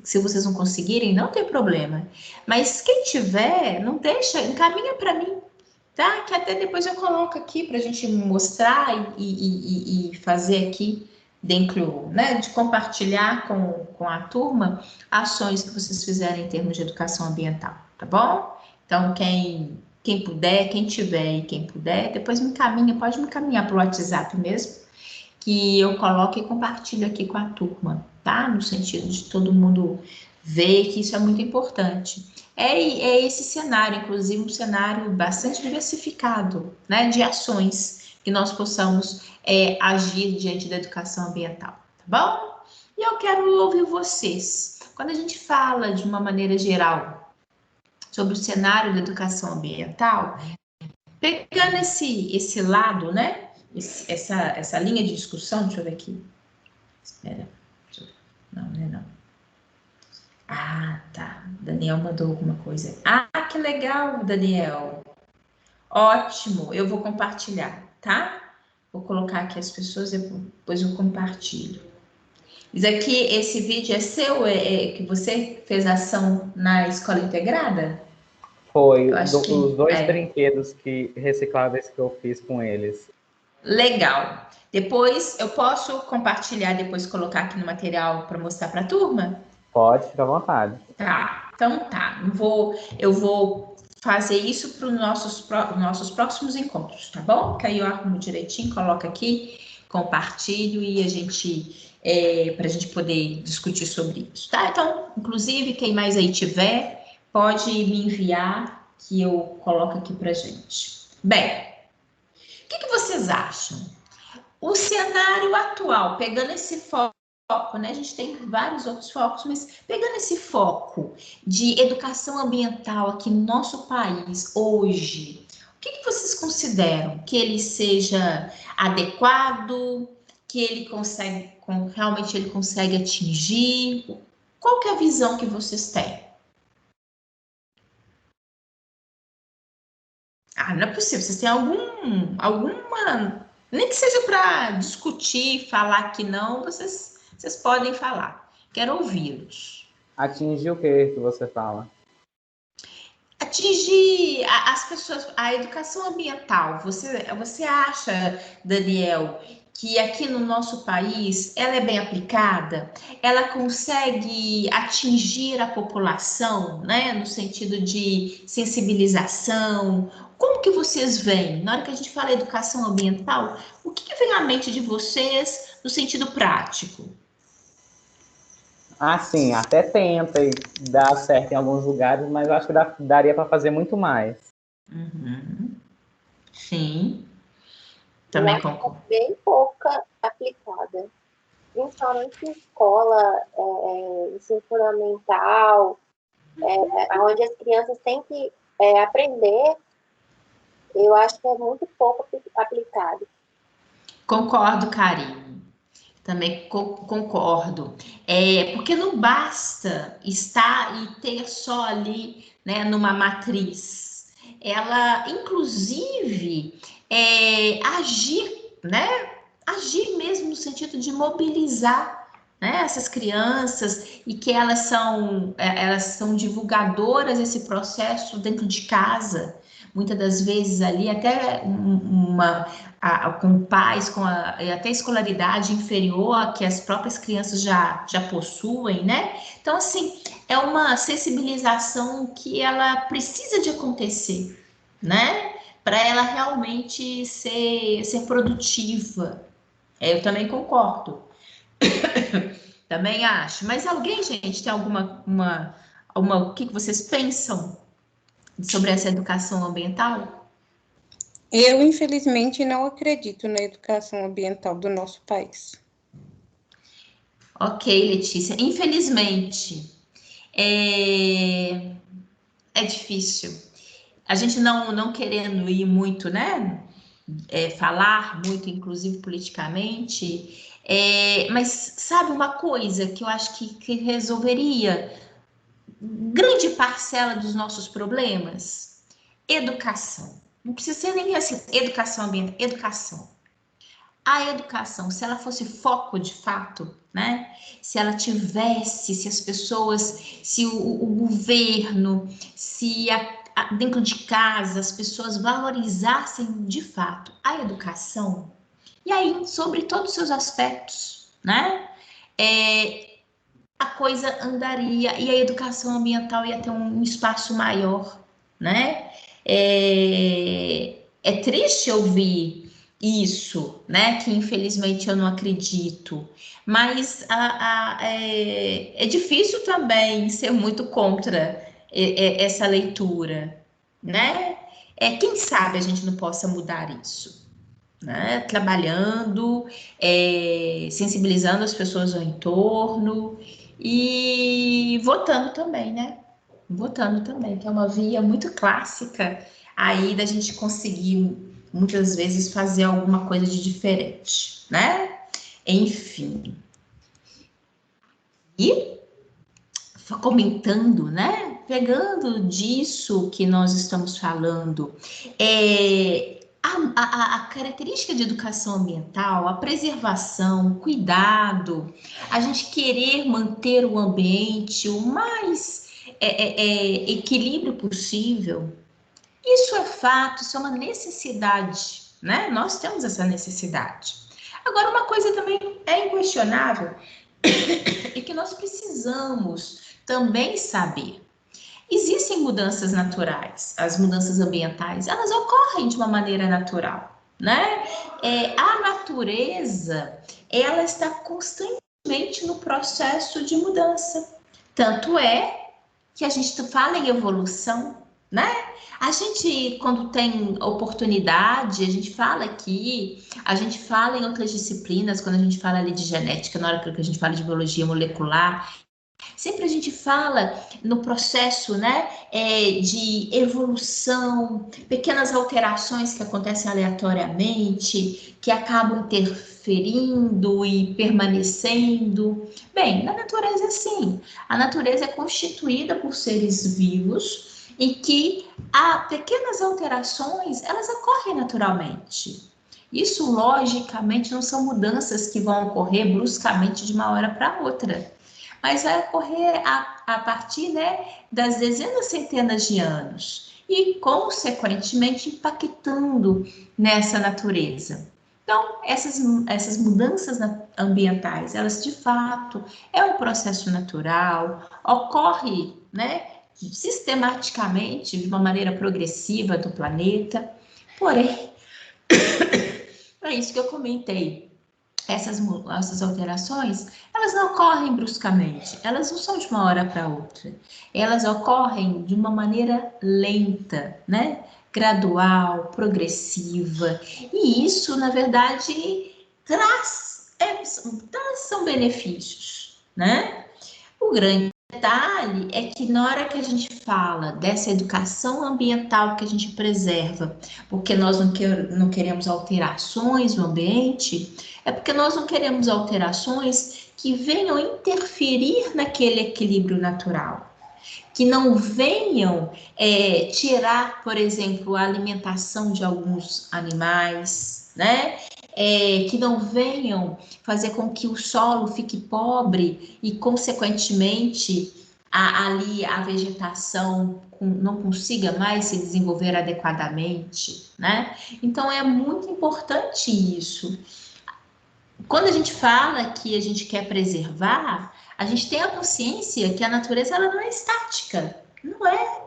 [SPEAKER 1] se vocês não conseguirem, não tem problema. Mas quem tiver, não deixa, encaminha para mim, tá? Que até depois eu coloco aqui para a gente mostrar e fazer aqui dentro, né, de compartilhar com a turma ações que vocês fizerem em termos de educação ambiental, tá bom? Então, quem puder, quem tiver e quem puder, depois me encaminha, pode me encaminhar para o WhatsApp mesmo, que eu coloco e compartilho aqui com a turma, tá? No sentido de todo mundo ver que isso é muito importante. É esse cenário, inclusive um cenário bastante diversificado, né, de ações que nós possamos agir diante da educação ambiental, tá bom? E eu quero ouvir vocês. Quando a gente fala de uma maneira geral sobre o cenário da educação ambiental, pegando esse lado, né, essa linha de discussão, deixa eu ver aqui. Espera. Não, não é não. Ah, tá. Daniel mandou alguma coisa. Ah, que legal, Daniel. Ótimo. Eu vou compartilhar, tá? Vou colocar aqui as pessoas e depois eu compartilho. Isso aqui, esse vídeo é seu? Que você fez ação na escola integrada?
[SPEAKER 3] Foi
[SPEAKER 1] Eu acho que
[SPEAKER 3] os dois
[SPEAKER 1] é.
[SPEAKER 3] brinquedos recicláveis que eu fiz com eles.
[SPEAKER 1] Legal. Depois eu posso compartilhar, depois colocar aqui no material para mostrar para a turma?
[SPEAKER 3] Pode, fica à vontade.
[SPEAKER 1] Tá, então tá. Eu vou fazer isso para os nossos próximos encontros, tá bom? Que aí eu arrumo direitinho, coloco aqui, compartilho e a gente, para a gente poder discutir sobre isso, tá? Então, inclusive, quem mais aí tiver, pode me enviar que eu coloco aqui para gente. Bem, o que vocês acham? O cenário atual, pegando esse foco, né? A gente tem vários outros focos, mas pegando esse foco de educação ambiental aqui no nosso país hoje, o que vocês consideram que ele seja adequado, que ele consegue, realmente ele consegue atingir? Qual que é a visão que vocês têm? Ah, não é possível. Vocês têm alguma, nem que seja para discutir, falar que não, vocês podem falar. Quero ouvi-los.
[SPEAKER 3] Atingir o que você fala?
[SPEAKER 1] Atingir as pessoas, a educação ambiental. Você acha, Daniel, que aqui no nosso país ela é bem aplicada? Ela consegue atingir a população, né, no sentido de sensibilização? Como que vocês veem? Na hora que a gente fala educação ambiental, o que vem à mente de vocês no sentido prático?
[SPEAKER 3] Ah, sim, até tenta e dá certo em alguns lugares, mas acho que daria para fazer muito mais.
[SPEAKER 1] Uhum. Sim,
[SPEAKER 2] Eu
[SPEAKER 1] também
[SPEAKER 2] acho que é
[SPEAKER 1] concordo.
[SPEAKER 2] bem pouca aplicada, principalmente em escola, ensino fundamental, onde as crianças têm que aprender, eu acho que é muito pouco aplicado.
[SPEAKER 1] Concordo, Karine. Também concordo. Porque não basta estar e ter só ali, né, numa matriz. Ela, inclusive, agir, né? Agir mesmo no sentido de mobilizar, né, essas crianças e que elas são divulgadoras desse processo dentro de casa. Muitas das vezes ali até com pais com até escolaridade inferior a que as próprias crianças já possuem, né? Então, assim, é uma sensibilização que ela precisa de acontecer, né? Para ela realmente ser produtiva. Eu também concordo. Também acho. Mas alguém, gente, tem o que vocês pensam sobre essa educação ambiental?
[SPEAKER 4] Eu, infelizmente, não acredito na educação ambiental do nosso país.
[SPEAKER 1] Ok, Letícia. Infelizmente, é difícil. A gente não querendo ir muito, né? Falar muito, inclusive politicamente. Mas sabe uma coisa que eu acho que resolveria grande parcela dos nossos problemas? Educação. Não precisa ser nem assim, educação ambiental, educação. A educação, se ela fosse foco de fato, né? Se ela tivesse, se as pessoas, se o governo, se dentro de casa as pessoas valorizassem de fato a educação, e aí sobre todos os seus aspectos, né? A coisa andaria e a educação ambiental ia ter um espaço maior, né? É triste ouvir isso, né? Que infelizmente eu não acredito, mas é difícil também ser muito contra essa leitura, né? Quem sabe a gente não possa mudar isso, né? Trabalhando, sensibilizando as pessoas ao entorno e votando também, né? Votando também, que é uma via muito clássica aí da gente conseguir muitas vezes fazer alguma coisa de diferente, né? Enfim. E comentando, né? Pegando disso que nós estamos falando, a característica de educação ambiental, a preservação, o cuidado, a gente querer manter o ambiente o mais equilíbrio possível, isso é fato, isso é uma necessidade, né? Nós temos essa necessidade. Agora, uma coisa também é inquestionável e que nós precisamos também saber. Existem mudanças naturais, as mudanças ambientais, elas ocorrem de uma maneira natural, né? A natureza, ela está constantemente no processo de mudança. Tanto é que a gente fala em evolução, né? A gente, quando tem oportunidade, a gente fala aqui, a gente fala em outras disciplinas, quando a gente fala ali de genética, na hora que a gente fala de biologia molecular, sempre a gente fala no processo, né, de evolução, pequenas alterações que acontecem aleatoriamente, que acabam interferindo e permanecendo. Bem, na natureza é assim. A natureza é constituída por seres vivos e que há pequenas alterações, elas ocorrem naturalmente. Isso, logicamente, não são mudanças que vão ocorrer bruscamente de uma hora para outra, mas vai ocorrer a partir, né, das dezenas, centenas de anos e, consequentemente, impactando nessa natureza. Então, essas mudanças ambientais, elas de fato é um processo natural, ocorre, né, sistematicamente, de uma maneira progressiva do planeta, porém, é isso que eu comentei. Essas alterações, elas não ocorrem bruscamente, elas não são de uma hora para outra, elas ocorrem de uma maneira lenta, né? Gradual, progressiva, e isso, na verdade, são benefícios, né? O grande detalhe é que na hora que a gente fala dessa educação ambiental que a gente preserva, porque nós não queremos alterações no ambiente, é porque nós não queremos alterações que venham interferir naquele equilíbrio natural, que não venham tirar, por exemplo, a alimentação de alguns animais, né? Que não venham fazer com que o solo fique pobre e, consequentemente, ali a vegetação não consiga mais se desenvolver adequadamente, né? Então, é muito importante isso. Quando a gente fala que a gente quer preservar, a gente tem a consciência que a natureza ela não é estática, não é,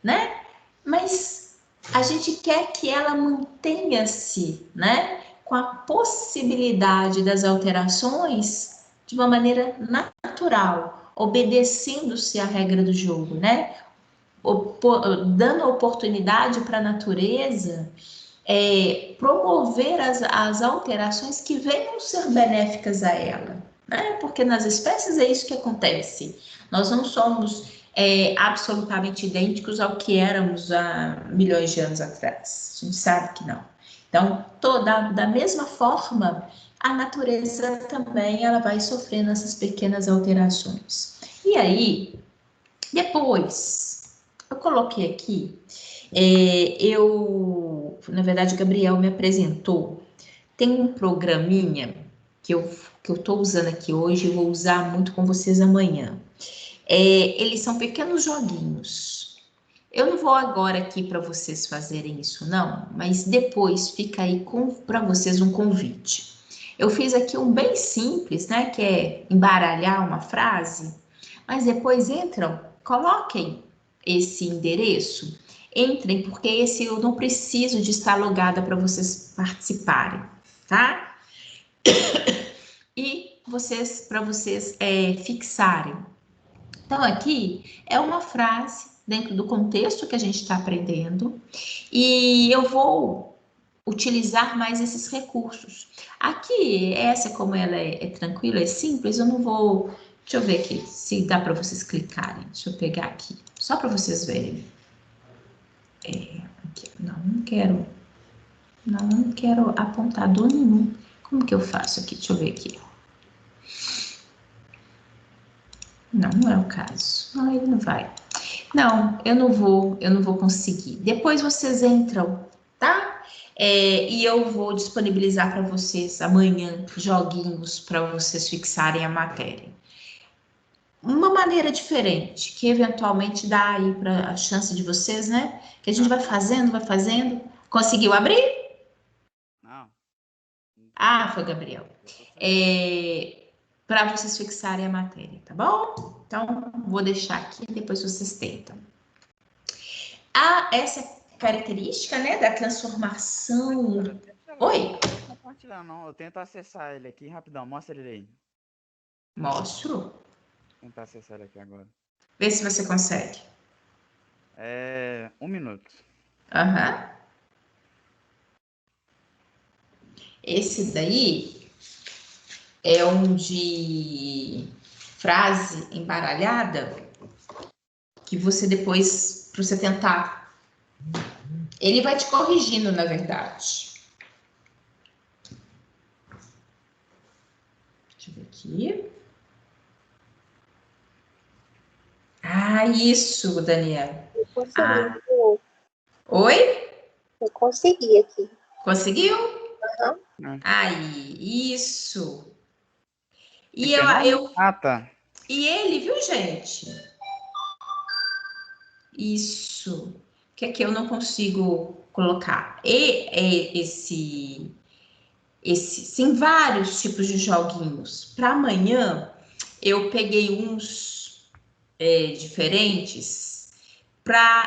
[SPEAKER 1] né? Mas a gente quer que ela mantenha-se, né? Com a possibilidade das alterações de uma maneira natural, obedecendo-se à regra do jogo, né? Dando oportunidade para a natureza promover as alterações que venham ser benéficas a ela, né? Porque nas espécies é isso que acontece. Nós não somos absolutamente idênticos ao que éramos há milhões de anos atrás. A gente sabe que não. Então, da mesma forma, a natureza também ela vai sofrendo essas pequenas alterações. E aí, depois, eu coloquei aqui, na verdade, o Gabriel me apresentou, tem um programinha que eu estou usando aqui hoje e vou usar muito com vocês amanhã. Eles são pequenos joguinhos. Eu não vou agora aqui para vocês fazerem isso, não, mas depois fica aí para vocês um convite. Eu fiz aqui um bem simples, né, que é embaralhar uma frase, mas depois coloquem esse endereço, entrem, porque esse eu não preciso de estar logada para vocês participarem, tá? E para vocês fixarem. Então, aqui é uma frase dentro do contexto que a gente está aprendendo, e eu vou utilizar mais esses recursos. Aqui, essa, como ela é tranquila, é simples, eu não vou... Deixa eu ver aqui, se dá para vocês clicarem. Deixa eu pegar aqui, só para vocês verem. Aqui, não quero apontador nenhum. Como que eu faço aqui? Deixa eu ver aqui. Não, não é o caso. Não, ele não vai. Não, eu não vou conseguir. Depois vocês entram, tá? E eu vou disponibilizar para vocês amanhã joguinhos para vocês fixarem a matéria. Uma maneira diferente, que eventualmente dá aí para a chance de vocês, né? Que a gente vai fazendo. Conseguiu abrir?
[SPEAKER 5] Não.
[SPEAKER 1] Ah, foi Gabriel. Para vocês fixarem a matéria, tá bom? Então, vou deixar aqui, depois vocês tentam. Essa característica, né, da transformação. Oi?
[SPEAKER 5] Não compartilhar, não. Eu tento acessar ele aqui rapidão. Mostra ele aí.
[SPEAKER 1] Mostro.
[SPEAKER 5] Vou tentar acessar ele aqui agora.
[SPEAKER 1] Vê se você consegue.
[SPEAKER 5] 1 minuto.
[SPEAKER 1] Aham. Esse daí é um de frase embaralhada que você depois, para você tentar, ele vai te corrigindo, na verdade. Deixa eu ver aqui. Ah, isso, Daniel.
[SPEAKER 2] Eu consegui.
[SPEAKER 1] Oi?
[SPEAKER 2] Eu consegui aqui.
[SPEAKER 1] Conseguiu?
[SPEAKER 2] Uhum.
[SPEAKER 1] Aí, isso. E
[SPEAKER 5] Tá.
[SPEAKER 1] E ele, viu, gente? Isso. Que aqui eu não consigo colocar. Tem vários tipos de joguinhos. Para amanhã, eu peguei uns diferentes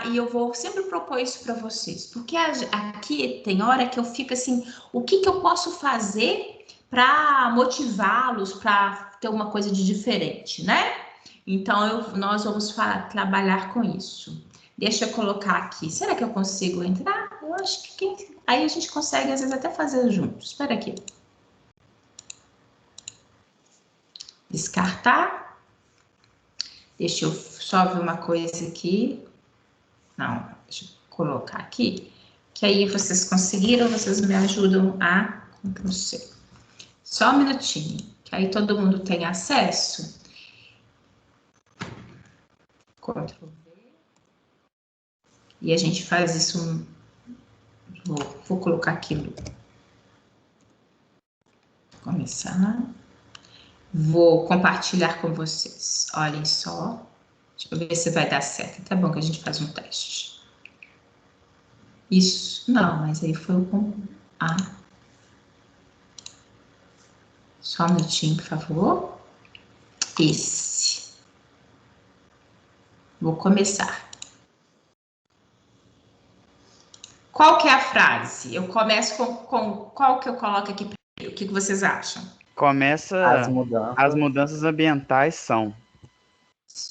[SPEAKER 1] e eu vou sempre propor isso para vocês, porque aqui tem hora que eu fico assim, o que eu posso fazer para motivá-los para ter uma coisa de diferente, né? Então nós vamos trabalhar com isso. Deixa eu colocar aqui. Será que eu consigo entrar? Eu acho que aí a gente consegue às vezes até fazer juntos. Espera aqui. Descartar. Deixa eu só ver uma coisa aqui. Não, deixa eu colocar aqui, que aí vocês conseguiram, vocês me ajudam a Ctrl C. Só um minutinho, que aí todo mundo tem acesso. Ctrl V. E a gente faz isso. Vou colocar aqui no. Começar. Vou compartilhar com vocês. Olhem só. Deixa eu ver se vai dar certo. Tá bom que a gente faz um teste. Isso. Não, mas aí foi o... Só um minutinho, por favor. Esse. Vou começar. Qual que é a frase? Eu começo com qual que eu coloco aqui primeiro? O que vocês acham?
[SPEAKER 5] Começa... As mudanças ambientais são...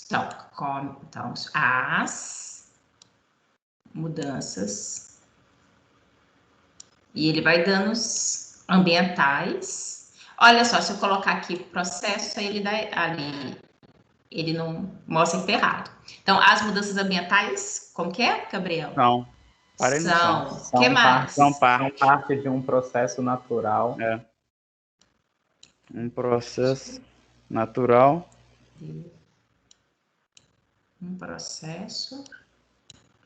[SPEAKER 1] Então, as mudanças. E ele vai dando os ambientais. Olha só, se eu colocar aqui processo, aí ele dá ali. Ele não mostra que tá errado. Então, as mudanças ambientais, como que é, Gabriel?
[SPEAKER 5] São.
[SPEAKER 1] O que mais?
[SPEAKER 3] São parte de um processo natural.
[SPEAKER 5] Um processo natural.
[SPEAKER 1] Um processo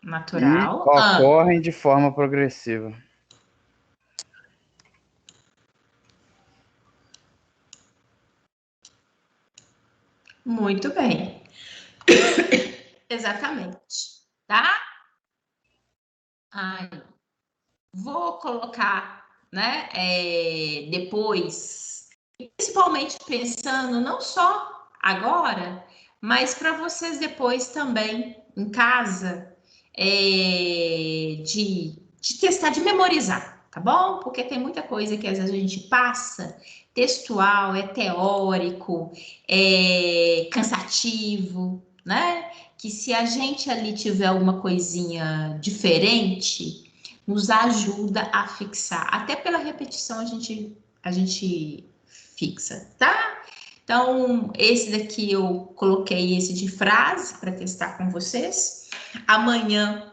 [SPEAKER 1] natural.
[SPEAKER 5] E ocorrem de forma progressiva.
[SPEAKER 1] Muito bem. Exatamente. Tá? Aí. Vou colocar, né, depois, principalmente pensando não só agora, mas para vocês depois também em casa, de testar, de memorizar, tá bom? Porque tem muita coisa que às vezes a gente passa, textual, é teórico, é cansativo, né? Que se a gente ali tiver alguma coisinha diferente, nos ajuda a fixar. Até pela repetição a gente fixa, tá? Então, esse daqui eu coloquei esse de frase para testar com vocês. Amanhã,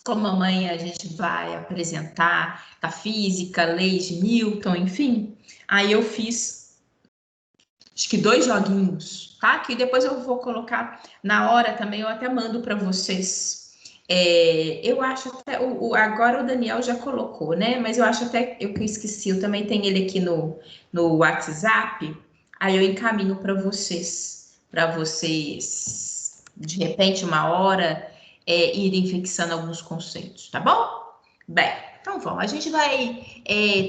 [SPEAKER 1] como amanhã a gente vai apresentar a física, leis de Newton, enfim, aí eu fiz acho que 2 joguinhos, tá? Que depois eu vou colocar na hora também, eu até mando para vocês. Eu acho até, agora o Daniel já colocou, né? Mas eu acho até, eu que esqueci, eu também tenho ele aqui no WhatsApp, aí eu encaminho para vocês, de repente, uma hora, irem fixando alguns conceitos, tá bom? Bem, então vamos, a gente vai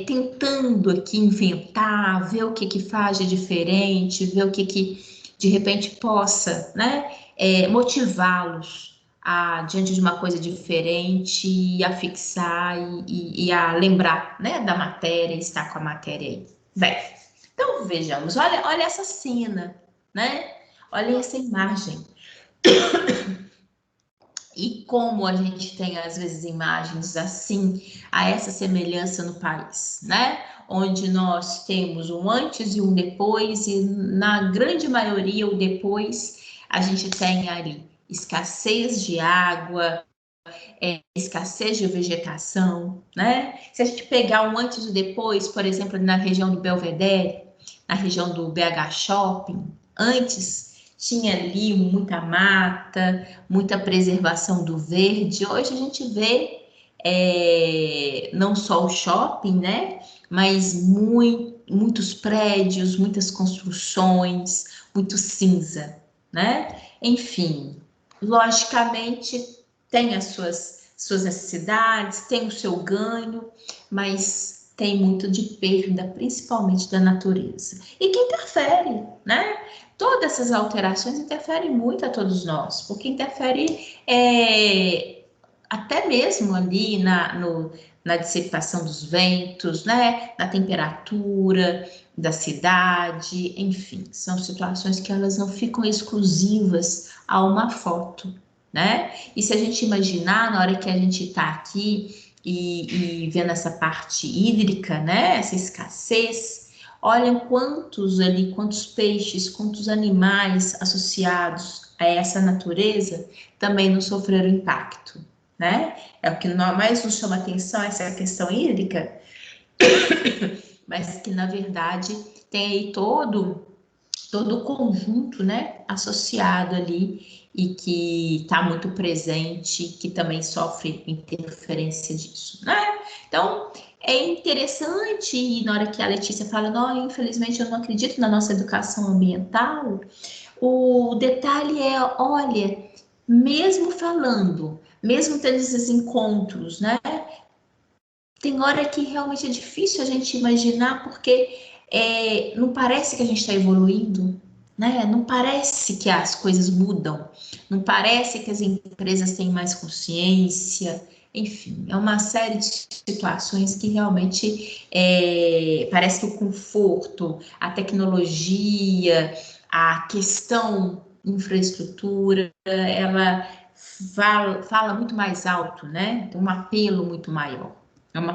[SPEAKER 1] tentando aqui inventar, ver o que faz de diferente, ver o que de repente possa, né, motivá-los diante de uma coisa diferente, a fixar e a lembrar, né, da matéria, estar com a matéria aí. Bem, então vejamos, olha essa cena, né? Olha essa imagem. E como a gente tem, às vezes, imagens assim, a essa semelhança no país, né? Onde nós temos um antes e um depois, e na grande maioria, o depois, a gente tem ali escassez de água, escassez de vegetação, né? Se a gente pegar um antes e o depois, por exemplo, na região do Belvedere, na região do BH Shopping, antes tinha ali muita mata, muita preservação do verde. Hoje a gente vê não só o shopping, né? Mas muitos prédios, muitas construções, muito cinza, né? Enfim, logicamente tem as suas necessidades, tem o seu ganho, mas tem muito de perda, principalmente da natureza. E que interfere, né? Todas essas alterações interferem muito a todos nós, porque interfere até mesmo ali na dissipação dos ventos, né? Na temperatura da cidade, enfim, são situações que elas não ficam exclusivas a uma foto, né? E se a gente imaginar, na hora que a gente está aqui e vendo essa parte hídrica, né? Essa escassez, olhem quantos peixes, quantos animais associados a essa natureza também não sofreram impacto, né? É o que mais nos chama atenção, essa questão hídrica, mas que, na verdade, tem aí todo o conjunto, né, associado ali e que está muito presente, que também sofre interferência disso, né? Então, é interessante, e na hora que a Letícia fala, não, infelizmente eu não acredito na nossa educação ambiental, o detalhe é, olha, mesmo falando, mesmo tendo esses encontros, né, tem hora que realmente é difícil a gente imaginar, porque não parece que a gente está evoluindo, né? Não parece que as coisas mudam, não parece que as empresas têm mais consciência, enfim, é uma série de situações que realmente parece que o conforto, a tecnologia, a questão infraestrutura, ela fala muito mais alto, né? Tem um apelo muito maior. É uma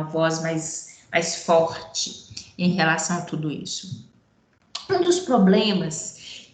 [SPEAKER 1] voz mais forte em relação a tudo isso. Um dos problemas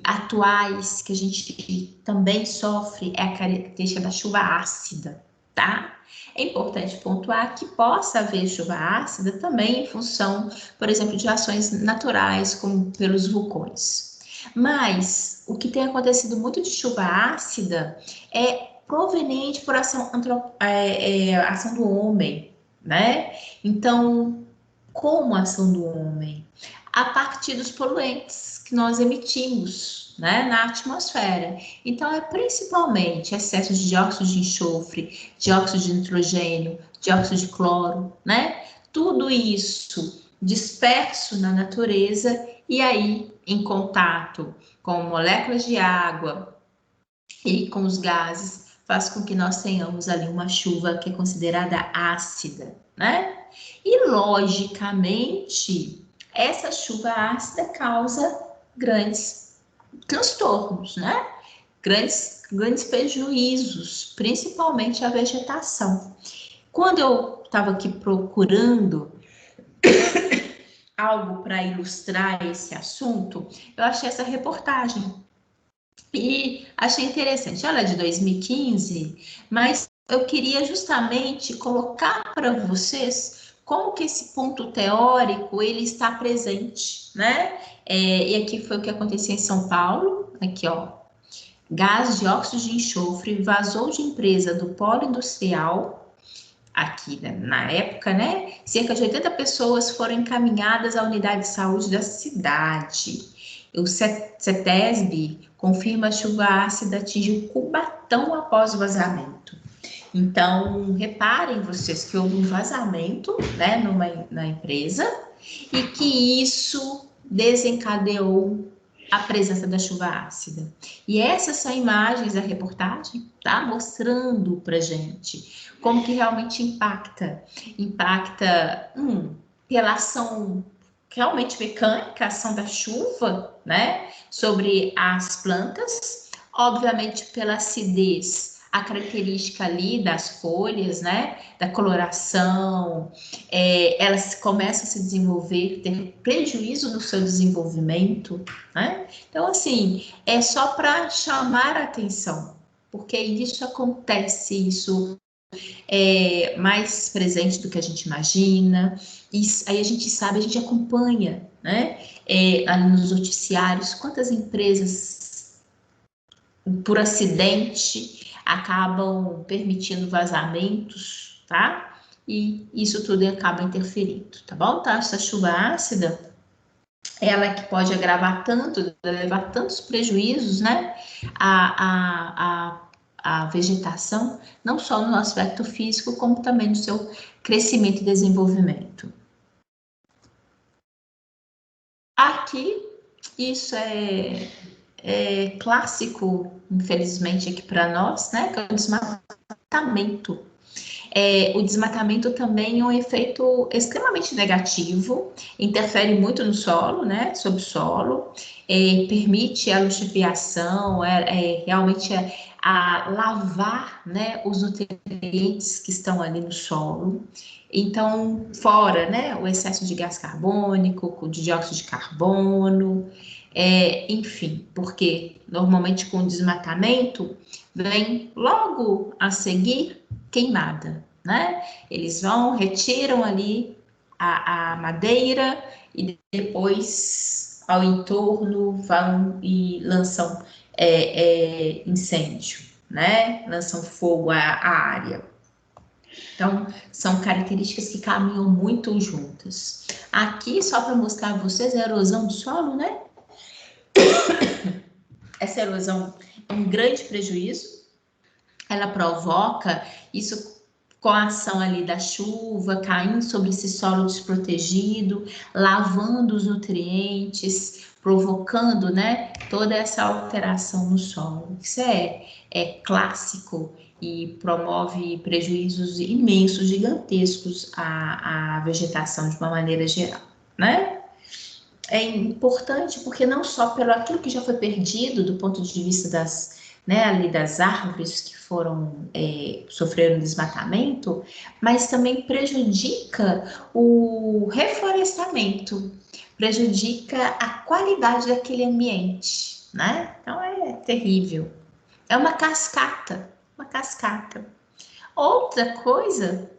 [SPEAKER 1] atuais que a gente também sofre é a característica da chuva ácida, tá? É importante pontuar que possa haver chuva ácida também em função, por exemplo, de ações naturais, como pelos vulcões. Mas o que tem acontecido muito de chuva ácida é proveniente por ação do homem, né? Então, como a ação do homem? A partir dos poluentes que nós emitimos, né, na atmosfera. Então, é principalmente excesso de dióxido de enxofre, dióxido de nitrogênio, dióxido de cloro, né? Tudo isso disperso na natureza e aí em contato com moléculas de água e com os gases, faz com que nós tenhamos ali uma chuva que é considerada ácida, né? E, logicamente, essa chuva ácida causa grandes transtornos, né? Grandes prejuízos, principalmente à vegetação. Quando eu estava aqui procurando algo para ilustrar esse assunto, eu achei essa reportagem e achei interessante. Ela é de 2015, mas eu queria justamente colocar para vocês como que esse ponto teórico ele está presente, né? E aqui foi o que aconteceu em São Paulo, aqui ó, gás de óxido de enxofre vazou de empresa do polo industrial, aqui né, na época, né? Cerca de 80 pessoas foram encaminhadas à unidade de saúde da cidade. O CETESB confirma que a chuva ácida atingiu Cubatão após o vazamento. Então, reparem vocês que houve um vazamento, né, na empresa e que isso desencadeou a presença da chuva ácida. E essas são imagens da reportagem, tá? Mostrando pra gente como que realmente impacta pela ação realmente mecânica, a ação da chuva, né, sobre as plantas, obviamente pela acidez, a característica ali das folhas, né, da coloração, elas começam a se desenvolver, ter prejuízo no seu desenvolvimento, né? Então, assim, é só para chamar a atenção, porque isso acontece, isso é mais presente do que a gente imagina, isso, aí a gente sabe, a gente acompanha, né, ali nos noticiários, quantas empresas, por acidente, acabam permitindo vazamentos, tá? E isso tudo acaba interferindo, tá bom? Tá? Essa chuva ácida, ela que pode agravar tanto, levar tantos prejuízos, né? A vegetação, não só no aspecto físico, como também no seu crescimento e desenvolvimento. Aqui, isso é clássico, infelizmente, aqui para nós, né? Que é o desmatamento. O desmatamento também é um efeito extremamente negativo, interfere muito no solo, né? Sobre o solo, permite a luxifiação, realmente a lavar, né? Os nutrientes que estão ali no solo. Então, fora, né? O excesso de gás carbônico, de dióxido de carbono, enfim, porque normalmente com o desmatamento vem logo a seguir queimada, né? Eles vão, retiram ali a madeira e depois ao entorno vão e lançam incêndio, né? Lançam fogo à área. Então, são características que caminham muito juntas. Aqui, só para mostrar a vocês, a erosão do solo, né? Essa erosão é um grande prejuízo. Ela provoca isso com a ação ali da chuva, caindo sobre esse solo desprotegido, lavando os nutrientes, provocando, né, toda essa alteração no solo. Isso é clássico e promove prejuízos imensos, gigantescos à vegetação de uma maneira geral, né? É importante porque não só pelo aquilo que já foi perdido do ponto de vista das, né, ali das árvores que foram sofreram desmatamento, mas também prejudica o reflorestamento, prejudica a qualidade daquele ambiente, né? Então é terrível. É uma cascata, uma cascata. Outra coisa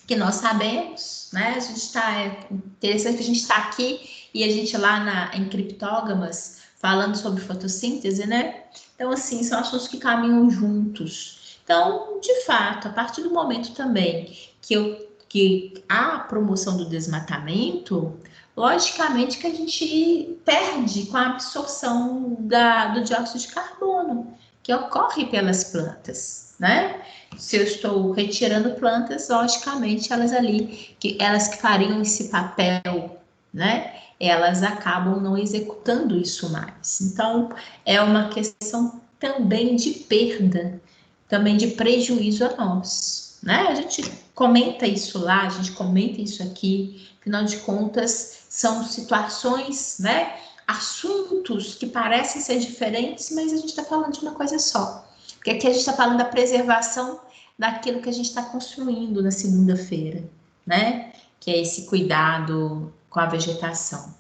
[SPEAKER 1] que nós sabemos, né? A gente está interessante que a gente está aqui e a gente lá em Criptógamas falando sobre fotossíntese, né? Então, assim, são assuntos que caminham juntos. Então, de fato, a partir do momento também que há a promoção do desmatamento, logicamente que a gente perde com a absorção do dióxido de carbono, que ocorre pelas plantas, né? Se eu estou retirando plantas, logicamente elas que fariam esse papel, né? Elas acabam não executando isso mais. Então, é uma questão também de perda, também de prejuízo a nós, né? A gente comenta isso lá, a gente comenta isso aqui, afinal de contas, são situações, né? Assuntos que parecem ser diferentes, mas a gente está falando de uma coisa só. Porque aqui a gente está falando da preservação daquilo que a gente está construindo na segunda-feira, né? Que é esse cuidado com a vegetação.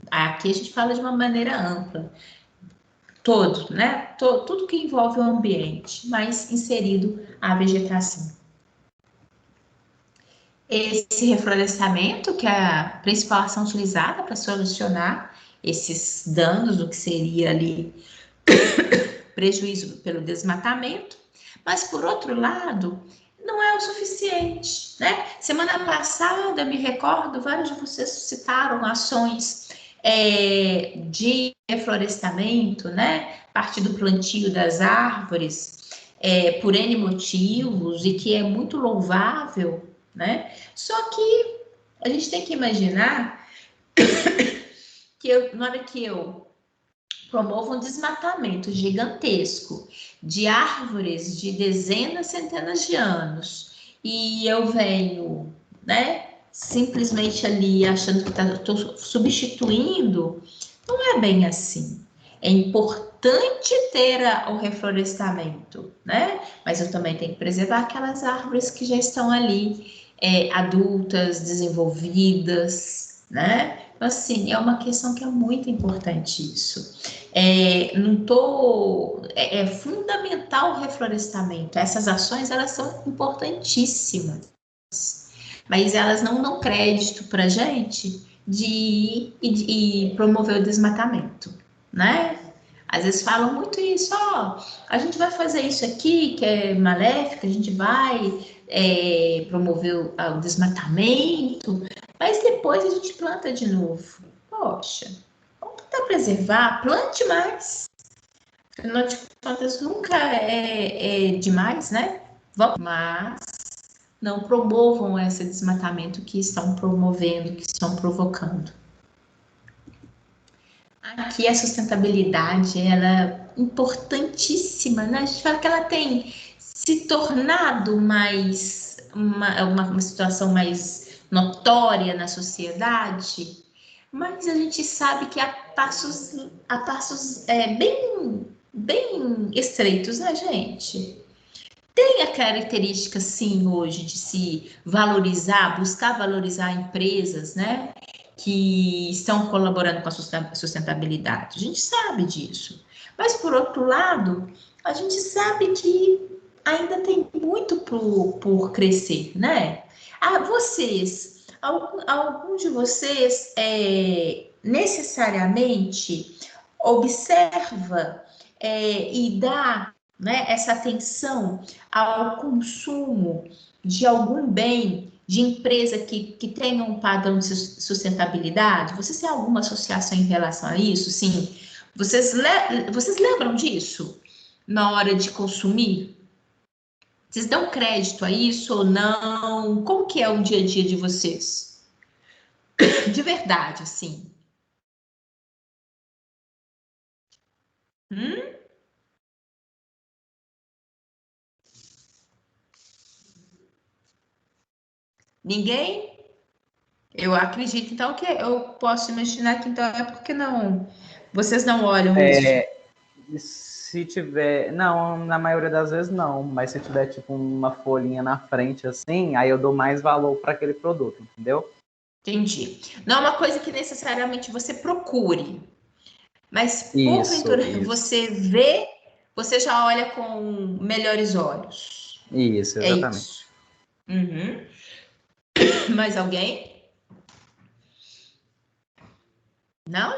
[SPEAKER 1] Aqui a gente fala de uma maneira ampla, todo, né? Tudo que envolve o ambiente, mas inserido a vegetação. esse reflorestamento, que é a principal ação utilizada para solucionar esses danos, do que seria ali prejuízo pelo desmatamento, mas por outro lado, não é o suficiente, né? Semana passada, me recordo, vários de vocês citaram ações de reflorestamento, né? Parte do plantio das árvores, por N motivos, e que é muito louvável, né? Só que a gente tem que imaginar que na hora que eu promovo um desmatamento gigantesco de árvores de dezenas, centenas de anos, e eu venho, né, simplesmente ali achando que estou substituindo, não é bem assim. É importante ter o reflorestamento, né? Mas eu também tenho que preservar aquelas árvores que já estão ali, adultas, desenvolvidas, né? Então, assim, é uma questão que é muito importante isso. É fundamental o reflorestamento. Essas ações, elas são importantíssimas, mas elas não dão crédito para a gente de ir e promover o desmatamento, né? Às vezes falam muito isso, a gente vai fazer isso aqui, que é maléfico, a gente vai promover o desmatamento, mas depois a gente planta de novo. Poxa, vamos tentar preservar, plante mais. Afinal de contas, nunca é demais, né? Mas não promovam esse desmatamento que estão promovendo, que estão provocando. Aqui a sustentabilidade, ela é importantíssima, né? A gente fala que ela tem se tornado mais uma situação mais notória na sociedade, mas a gente sabe que há passos bem estreitos, né, gente? Tem a característica, sim, hoje de se valorizar, buscar valorizar empresas, né, que estão colaborando com a sustentabilidade. A gente sabe disso. Mas, por outro lado, a gente sabe que ainda tem muito por crescer, né? Alguns de vocês necessariamente observa e dá, né, essa atenção ao consumo de algum bem de empresa que tenha um padrão de sustentabilidade? Vocês têm alguma associação em relação a isso? Sim. Vocês lembram disso na hora de consumir? Vocês dão crédito a isso ou não? Como que é o dia a dia de vocês? De verdade, assim. Ninguém? Eu acredito, então, que eu posso imaginar que então é porque vocês não olham isso.
[SPEAKER 3] Se tiver, não, na maioria das vezes não, mas se tiver tipo uma folhinha na frente assim, aí eu dou mais valor para aquele produto, entendeu?
[SPEAKER 1] Entendi. Não é uma coisa que necessariamente você procure, mas porventura você vê, você já olha com melhores olhos.
[SPEAKER 3] Isso, exatamente.
[SPEAKER 1] É isso. Uhum. Mais alguém? Não?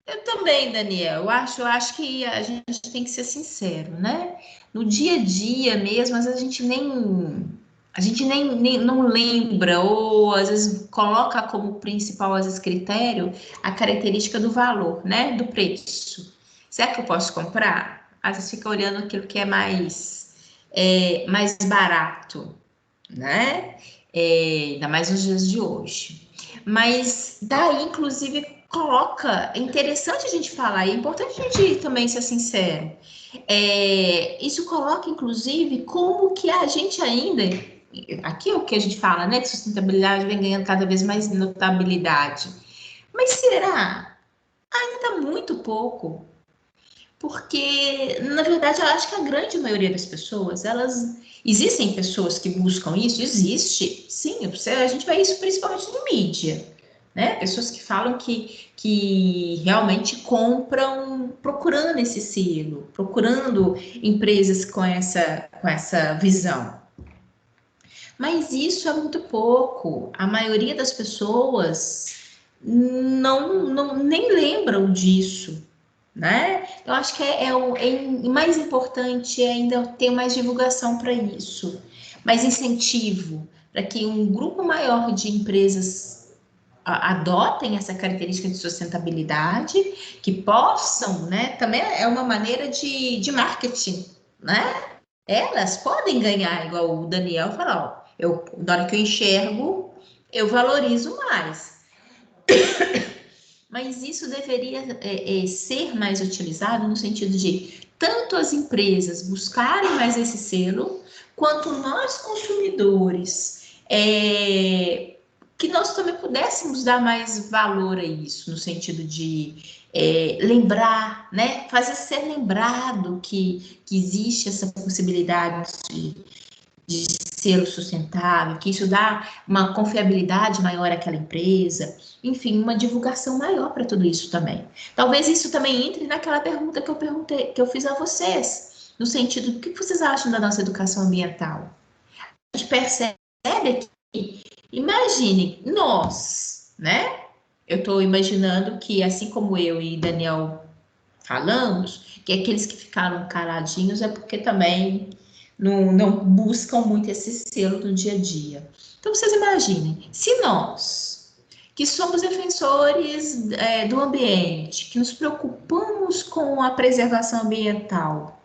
[SPEAKER 1] Eu também, Daniel. Eu acho que a gente tem que ser sincero, né? No dia a dia mesmo, às vezes a gente nem não lembra, ou às vezes coloca como principal, às vezes, critério a característica do valor, né? Do preço. Será que eu posso comprar? Às vezes fica olhando aquilo que é mais barato, né? Ainda mais nos dias de hoje. Mas daí, inclusive, é interessante a gente falar, e é importante a gente também ser sincero. Isso coloca, inclusive, como que a gente ainda, aqui é o que a gente fala, né, que sustentabilidade vem ganhando cada vez mais notabilidade. Mas será? Ainda está muito pouco. Porque, na verdade, eu acho que a grande maioria das pessoas, existem pessoas que buscam isso? Existe, sim, a gente vê isso principalmente no mídia, né? Pessoas que falam que realmente compram procurando esse selo, procurando empresas com essa visão. Mas isso é muito pouco. A maioria das pessoas nem lembram disso, né? Eu acho que mais importante é ainda ter mais divulgação para isso, mais incentivo para que um grupo maior de empresas adotem essa característica de sustentabilidade, que possam, né? Também é uma maneira de marketing, né? Elas podem ganhar, igual o Daniel falou, na hora que eu enxergo, eu valorizo mais. Mas isso deveria ser mais utilizado no sentido de tanto as empresas buscarem mais esse selo, quanto nós consumidores, que nós também pudéssemos dar mais valor a isso, no sentido de lembrar, né? Fazer ser lembrado que existe essa possibilidade de selo sustentável, que isso dá uma confiabilidade maior àquela empresa, enfim, uma divulgação maior para tudo isso também. Talvez isso também entre naquela pergunta que eu fiz a vocês, no sentido do que vocês acham da nossa educação ambiental? A gente percebe que, imagine, nós, né? Eu estou imaginando que, assim como eu e Daniel falamos, que aqueles que ficaram caladinhos é porque também não buscam muito esse selo no dia a dia. Então, vocês imaginem, se nós, que somos defensores do ambiente, que nos preocupamos com a preservação ambiental,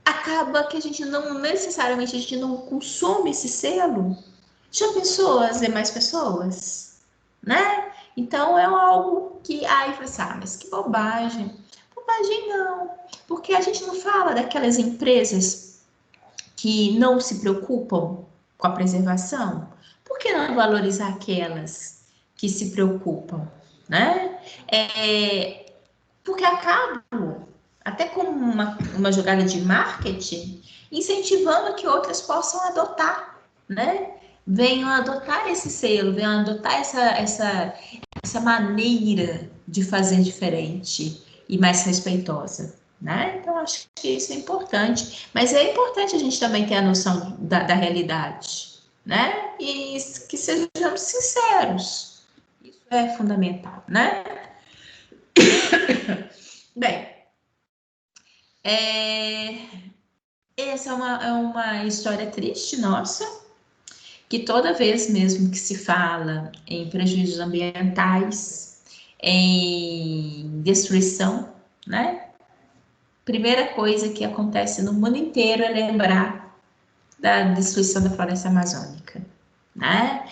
[SPEAKER 1] acaba que a gente não necessariamente a gente não consome esse selo, já pensou as demais pessoas, né? Então é algo que aí fala assim, mas que bobagem. Bobagem não, porque a gente não fala daquelas empresas que não se preocupam com a preservação. Por que não valorizar aquelas que se preocupam, né? Porque acabam, até como uma jogada de marketing, incentivando que outras possam adotar, né? Venham adotar esse selo, venham adotar essa maneira de fazer diferente e mais respeitosa, né? Então, acho que isso é importante. Mas é importante a gente também ter a noção da realidade, né? E que sejamos sinceros. Isso é fundamental, né? Bem, essa é uma história triste nossa, que toda vez mesmo que se fala em prejuízos ambientais, em destruição, né? Primeira coisa que acontece no mundo inteiro é lembrar da destruição da floresta amazônica, né?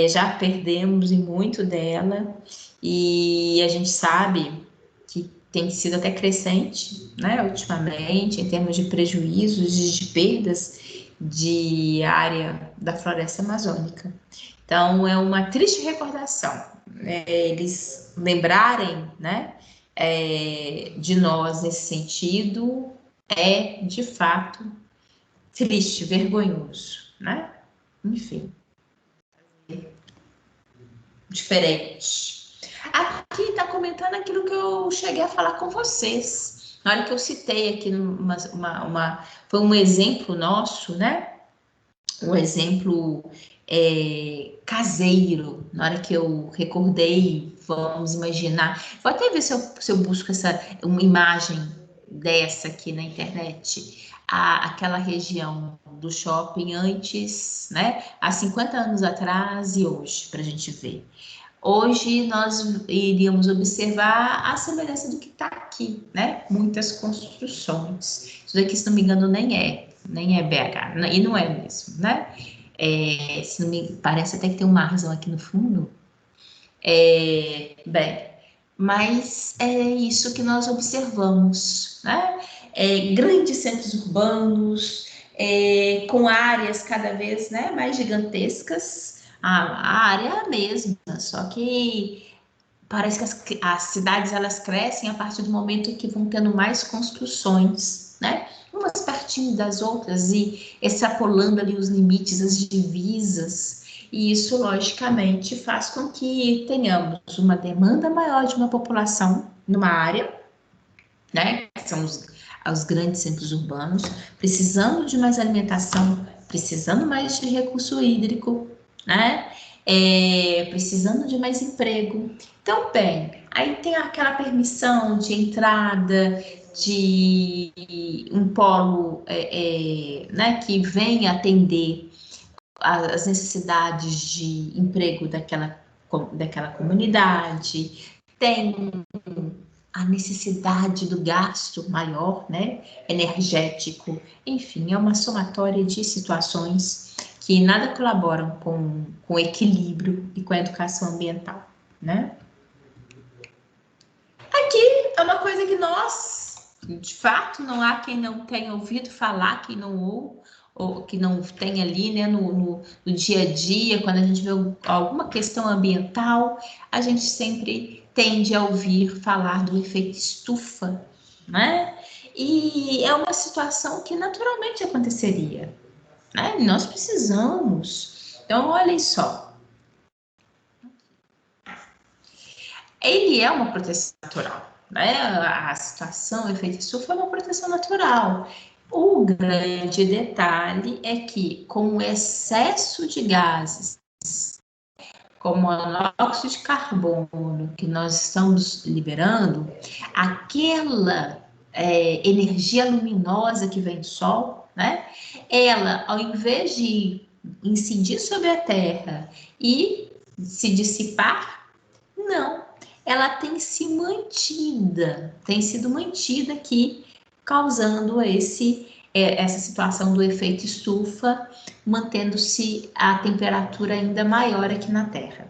[SPEAKER 1] Já perdemos muito dela e a gente sabe que tem sido até crescente, né, ultimamente, em termos de prejuízos e de perdas de área da floresta amazônica. Então, é uma triste recordação, né, eles lembrarem, né, de nós nesse sentido, de fato, triste, vergonhoso, né? Enfim. Diferente. Aqui está comentando aquilo que eu cheguei a falar com vocês. Na hora que eu citei aqui, foi um exemplo nosso, né? Um exemplo caseiro. Na hora que eu recordei, vamos imaginar. Vou até ver se eu busco uma imagem dessa aqui na internet. Aquela região do shopping antes, né? Há 50 anos atrás e hoje, para a gente ver. Hoje nós iríamos observar a semelhança do que está aqui, né? Muitas construções. Isso daqui, se não me engano, nem é BH, e não é mesmo, né? Se não me parece até que tem uma razão aqui no fundo. Bem, mas é isso que nós observamos, né? Grandes centros urbanos, com áreas cada vez, né, mais gigantescas. A área é a mesma, só que parece que as cidades elas crescem a partir do momento que vão tendo mais construções, né? Umas pertinho das outras e extrapolando ali os limites, as divisas. E isso, logicamente, faz com que tenhamos uma demanda maior de uma população numa área, né? Que são os grandes centros urbanos, precisando de mais alimentação, precisando mais de recurso hídrico, né? Precisando de mais emprego. Então, bem, aí tem aquela permissão de entrada de um polo né, que vem atender as necessidades de emprego daquela comunidade, tem a necessidade do gasto maior, né, energético, enfim, é uma somatória de situações que nada colaboram com o equilíbrio e com a educação ambiental, né? Aqui é uma coisa que nós, de fato, não há quem não tenha ouvido falar, quem não ou que não tem ali, né, no dia a dia, quando a gente vê alguma questão ambiental, a gente sempre tende a ouvir falar do efeito estufa, né? E é uma situação que naturalmente aconteceria, né? Nós precisamos. Então, olhem só. Ele é uma proteção natural, né? A situação, o efeito estufa é uma proteção natural. O grande detalhe é que, com o excesso de gases, como o monóxido de carbono que nós estamos liberando, aquela energia luminosa que vem do Sol, né? Ela, ao invés de incidir sobre a Terra e se dissipar, não. Ela tem sido mantida aqui, causando essa situação do efeito estufa, mantendo-se a temperatura ainda maior aqui na Terra.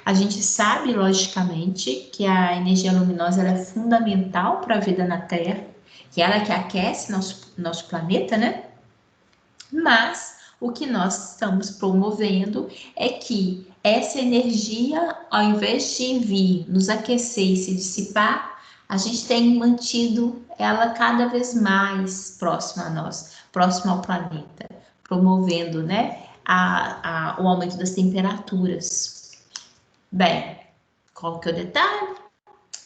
[SPEAKER 1] A gente sabe, logicamente, que a energia luminosa ela é fundamental para a vida na Terra, que ela que aquece nosso planeta, né? Mas o que nós estamos promovendo é que essa energia, ao invés de vir nos aquecer e se dissipar, a gente tem mantido ela cada vez mais próxima a nós, próxima ao planeta, promovendo, né, o aumento das temperaturas. Bem, qual que é o detalhe?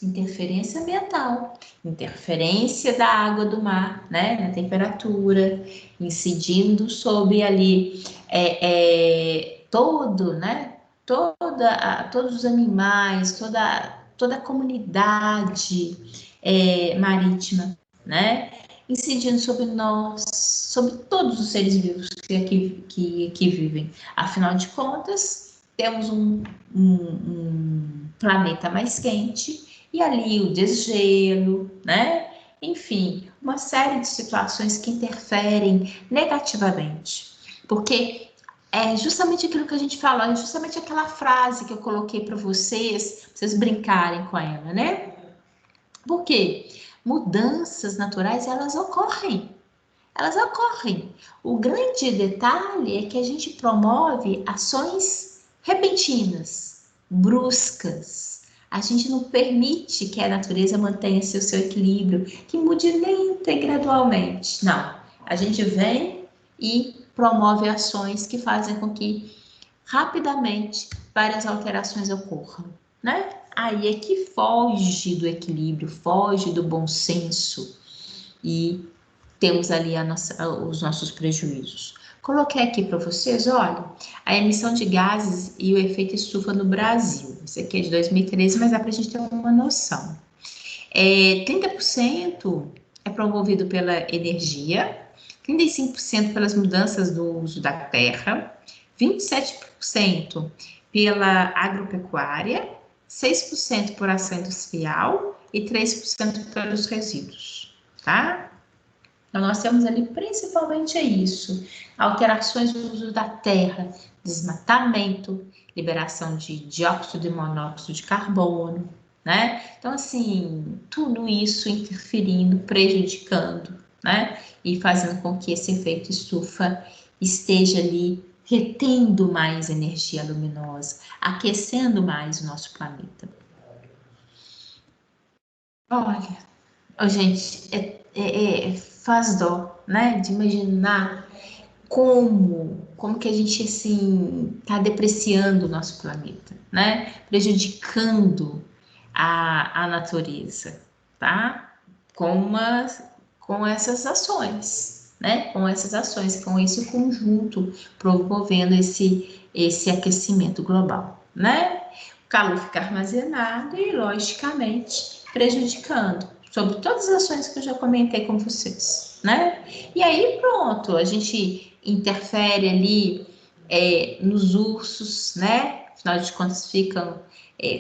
[SPEAKER 1] Interferência ambiental, interferência da água do mar, né, na temperatura, incidindo sobre ali todos os animais, toda a comunidade marítima, né, incidindo sobre nós, sobre todos os seres vivos que aqui vivem. Afinal de contas, temos um planeta mais quente, e ali o desgelo, né? Enfim, uma série de situações que interferem negativamente. Porque é justamente aquilo que a gente falou, é justamente aquela frase que eu coloquei para vocês brincarem com ela, né? Porque mudanças naturais, elas ocorrem. Elas ocorrem. O grande detalhe é que a gente promove ações repentinas, bruscas. A gente não permite que a natureza mantenha seu equilíbrio, que mude lenta e gradualmente. Não. A gente vem e promove ações que fazem com que rapidamente várias alterações ocorram, né? Aí é que foge do equilíbrio, foge do bom senso e temos ali os nossos prejuízos. Coloquei aqui para vocês, olha, a emissão de gases e o efeito estufa no Brasil. Isso aqui é de 2013, mas dá para a gente ter uma noção. 30% é promovido pela energia, 35% pelas mudanças do uso da terra, 27% pela agropecuária, 6% por ação industrial e 3% pelos resíduos, tá? Então, nós temos ali principalmente isso, alterações no uso da terra, desmatamento, liberação de dióxido e monóxido de carbono, né? Então, assim, tudo isso interferindo, prejudicando, né? E fazendo com que esse efeito estufa esteja ali retendo mais energia luminosa, aquecendo mais o nosso planeta. Olha, gente, faz dó, né? De imaginar como que a gente, assim, tá depreciando o nosso planeta, né? Prejudicando a natureza, tá? Com essas ações, né? Com essas ações, com esse conjunto promovendo esse aquecimento global, né? O calor fica armazenado e, logicamente, prejudicando sobre todas as ações que eu já comentei com vocês, né? E aí, pronto, a gente interfere ali nos ursos, né? Afinal de contas,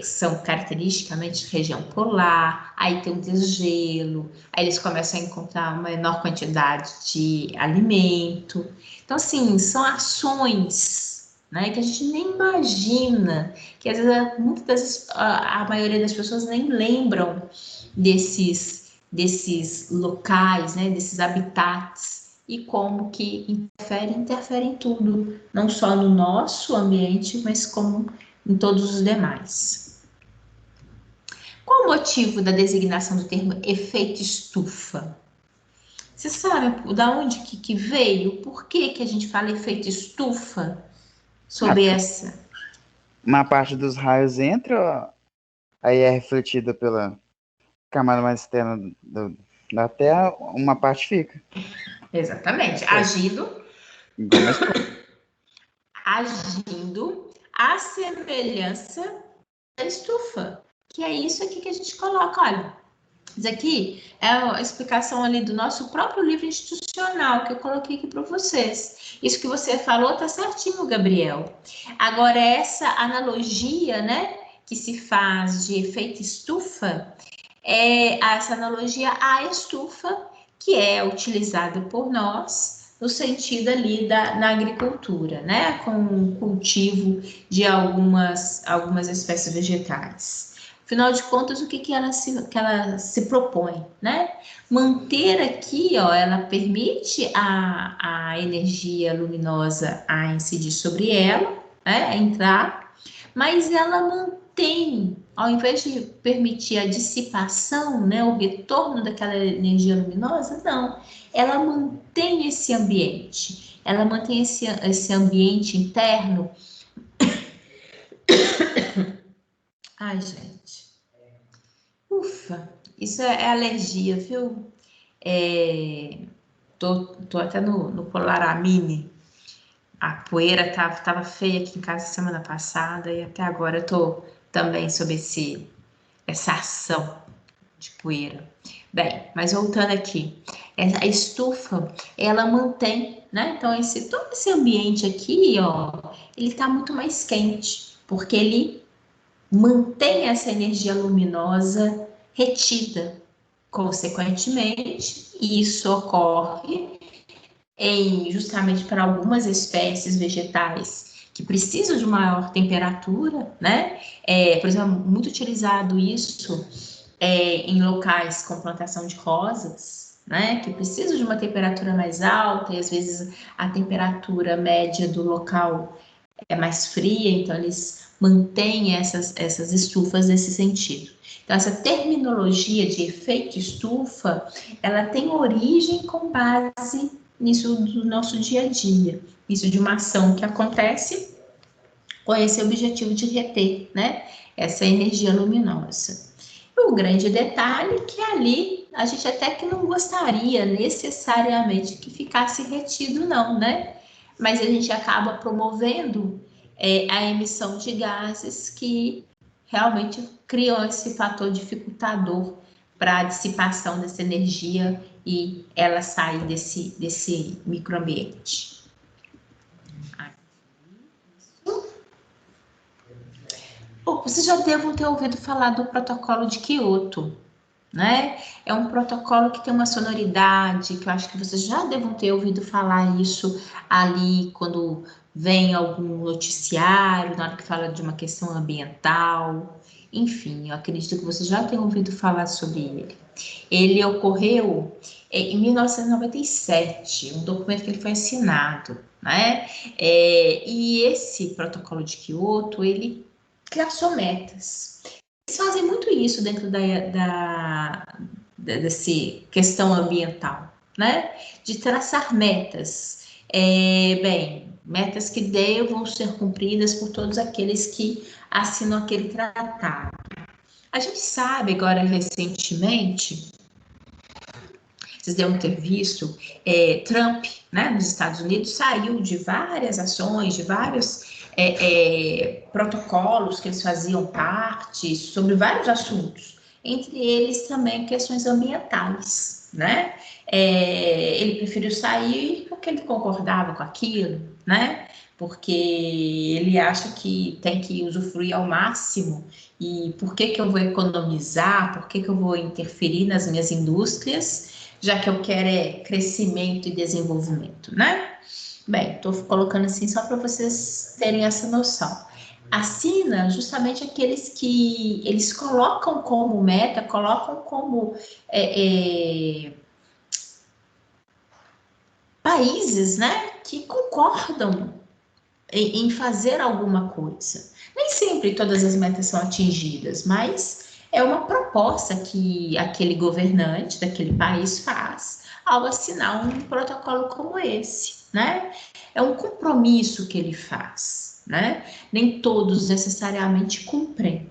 [SPEAKER 1] são caracteristicamente região polar, aí tem o desgelo, aí eles começam a encontrar uma menor quantidade de alimento. Então, assim, são ações, né, que a gente nem imagina, que às vezes, muitas vezes, a maioria das pessoas nem lembram desses locais, né, desses habitats, e como que interfere em tudo, não só no nosso ambiente, mas como em todos os demais. Qual o motivo da designação do termo efeito estufa? Você sabe da onde que veio? Por que a gente fala efeito estufa sobre essa?
[SPEAKER 5] Uma parte dos raios entra, aí é refletida pela camada mais externa da Terra, uma parte fica.
[SPEAKER 1] Exatamente. Agindo à semelhança da estufa. Que é isso aqui que a gente coloca, olha. Isso aqui é a explicação ali do nosso próprio livro institucional que eu coloquei aqui para vocês. Isso que você falou tá certinho, Gabriel. Agora, essa analogia, né, que se faz de efeito estufa, é essa analogia à estufa que é utilizada por nós no sentido ali na agricultura, né, com o cultivo de algumas espécies vegetais. Afinal de contas, o que ela se propõe, né? Manter aqui, ó, ela permite a energia luminosa a incidir sobre ela, né, a entrar, mas ela mantém, ao invés de permitir a dissipação, né, o retorno daquela energia luminosa, não, ela mantém esse ambiente, ela mantém esse ambiente interno. Ai, gente. Ufa, isso é alergia, viu? Tô até no Polaramine. A poeira tava feia aqui em casa semana passada e até agora eu tô também sob essa ação de poeira. Bem, mas voltando aqui, a estufa, ela mantém, né? Então, todo esse ambiente aqui, ó, ele tá muito mais quente, porque ele mantém essa energia luminosa retida. Consequentemente, isso ocorre justamente para algumas espécies vegetais que precisam de maior temperatura, né? Por exemplo, muito utilizado isso em locais com plantação de rosas, né? Que precisam de uma temperatura mais alta e às vezes a temperatura média do local é mais fria, então eles mantêm essas estufas nesse sentido. Então, essa terminologia de efeito estufa, ela tem origem com base nisso do nosso dia a dia, isso de uma ação que acontece com esse objetivo de reter, né, essa energia luminosa. E o grande detalhe é que ali a gente até que não gostaria necessariamente que ficasse retido, não, né? Mas a gente acaba promovendo a emissão de gases que realmente criam esse fator dificultador para a dissipação dessa energia e ela sair desse microambiente. Vocês já devem ter ouvido falar do protocolo de Kyoto, né? É um protocolo que tem uma sonoridade, que eu acho que vocês já devem ter ouvido falar isso ali quando vem algum noticiário, na hora que fala de uma questão ambiental. Enfim, eu acredito que vocês já tenham ouvido falar sobre ele. Ele ocorreu em 1997, um documento que ele foi assinado, né? E esse protocolo de Kyoto, ele traçou metas. Eles fazem muito isso dentro dessa questão ambiental, né? De traçar metas. Metas que devam ser cumpridas por todos aqueles que assinam aquele tratado. A gente sabe agora recentemente, vocês devem ter visto, Trump, né, nos Estados Unidos, saiu de várias ações, de vários protocolos que eles faziam parte sobre vários assuntos, entre eles também questões ambientais, né? Ele preferiu sair porque ele concordava com aquilo, né? Porque ele acha que tem que usufruir ao máximo. E por que eu vou economizar? Por que eu vou interferir nas minhas indústrias, já que eu quero crescimento e desenvolvimento, né? Bem, estou colocando assim só para vocês terem essa noção. Assina justamente aqueles que eles colocam como meta, colocam como países, né, que concordam em fazer alguma coisa. Nem sempre todas as metas são atingidas, mas é uma proposta que aquele governante daquele país faz ao assinar um protocolo como esse, né? É um compromisso que ele faz, né? Nem todos necessariamente cumprem,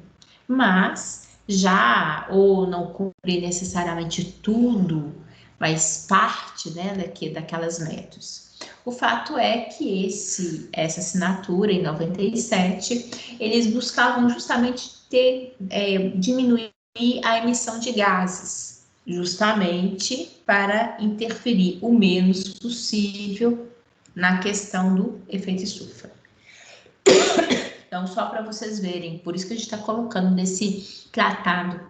[SPEAKER 1] mas já ou não cumprir necessariamente tudo, mas parte, né, daquelas metas. O fato é que essa assinatura, em 97, eles buscavam justamente diminuir a emissão de gases, justamente para interferir o menos possível na questão do efeito estufa. Então, só para vocês verem, por isso que a gente está colocando nesse tratado,